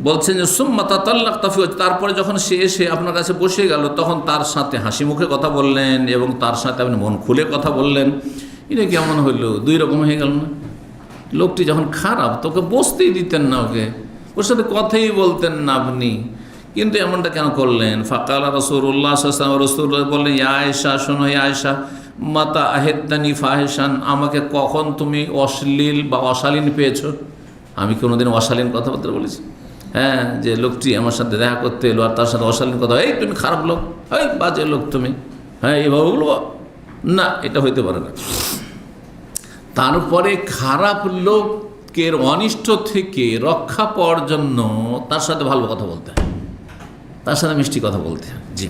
বলছেন যে সুম্মা তাতাল্লাকতা ফি, তারপরে যখন সে এসে আপনার কাছে বসে গেল, তখন তার সাথে হাসি মুখে কথা বললেন এবং তার সাথে আপনি মন খুলে কথা বললেন। এটা কেমন হইল? দুই রকম হয়ে গেল না? লোকটি যখন খারাপ, তোকে বসতেই দিতেন না, ওর সাথে কথাই বলতেন না আপনি, কিন্তু এমনটা কেন করলেন? ফাকাল রাসূলুল্লাহ সাল্লাল্লাহু আলাইহি ওয়াসাল্লাম, রাসূলুল্লাহ বললেন, ইয়া আয়েশা, শোনো ইয়া আয়েশা, মাতা আহেদানি ফাহিশান, আমাকে কখন তুমি অশ্লীল বা অশালীন পেয়েছো? আমি কোনোদিন অশালীন কথাবার্তা বলেছি? যে লোকটি আমার সাথে দেখা করতে এলো আর তার সাথে অশালীন কথা, এই তুমি খারাপ লোক, এই বাজে লোক তুমি, এইভাবে বলবো না, এটা হইতে পারে না। তারপরে খারাপ লোকের অনিষ্ট থেকে রক্ষা পাওয়ার জন্য তার সাথে ভালো কথা বলতে হয়, তার সাথে মিষ্টি কথা বলতে হয়। জি,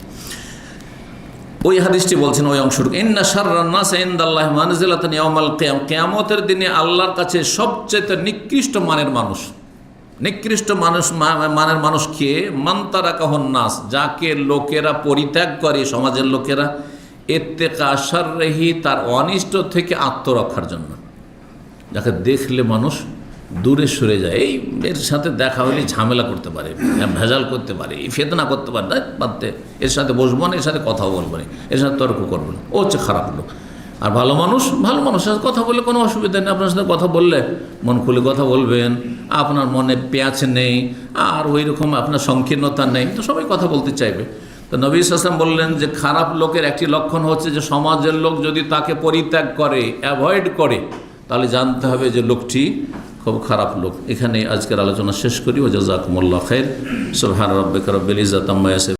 ওই হাদিসটি বলছেন, ওই অংশটুকু, ইন্না শাররান নাস ইনদাল্লাহি মানজিলাতান ইয়াউমাল কিয়ামা, কিয়ামতের দিনে আল্লাহর কাছে সবচেয়ে নিকৃষ্ট মানের মানুষ কে? মান তারাকাহুন নাস, যাকে লোকেরা পরিত্যাগ করে, সমাজের লোকেরা, ইত্তিকা শাররিহি, তার অনিষ্ট থেকে আত্মরক্ষার জন্য, যাকে দেখলে মানুষ দূরে সরে যায়, এই এর সাথে দেখা হলে ঝামেলা করতে পারে, ভেজাল করতে পারে, ফেতনা করতে পারে, বাদতে, এর সাথে বসবো না, এর সাথে কথাও বলবো না, এর সাথে তর্ক করবো না, ও হচ্ছে খারাপ লোক। আর ভালো মানুষের সাথে কথা বললে কোনো অসুবিধা নেই, আপনার সাথে কথা বললে মন খুলে কথা বলবেন, আপনার মনে পেঁয়াজ নেই, আর ওই রকম আপনার সংকীর্ণতা নেই, তো সবাই কথা বলতে চাইবে। তো নবী সাল্লাল্লাহু আলাইহি ওয়াসাল্লাম বললেন যে খারাপ লোকের একটি লক্ষণ হচ্ছে যে সমাজের লোক যদি তাকে পরিত্যাগ করে, অ্যাভয়েড করে, তাহলে জানতে হবে যে লোকটি খুব খারাপ লোক। এখানে আজকের আলোচনা শেষ করি। ওয়া জাযাকুমুল্লাহু খাইর। সুবহান রাব্বিকা রাব্বিল ইজ্জাতি আম্মা ইয়াসিফুন।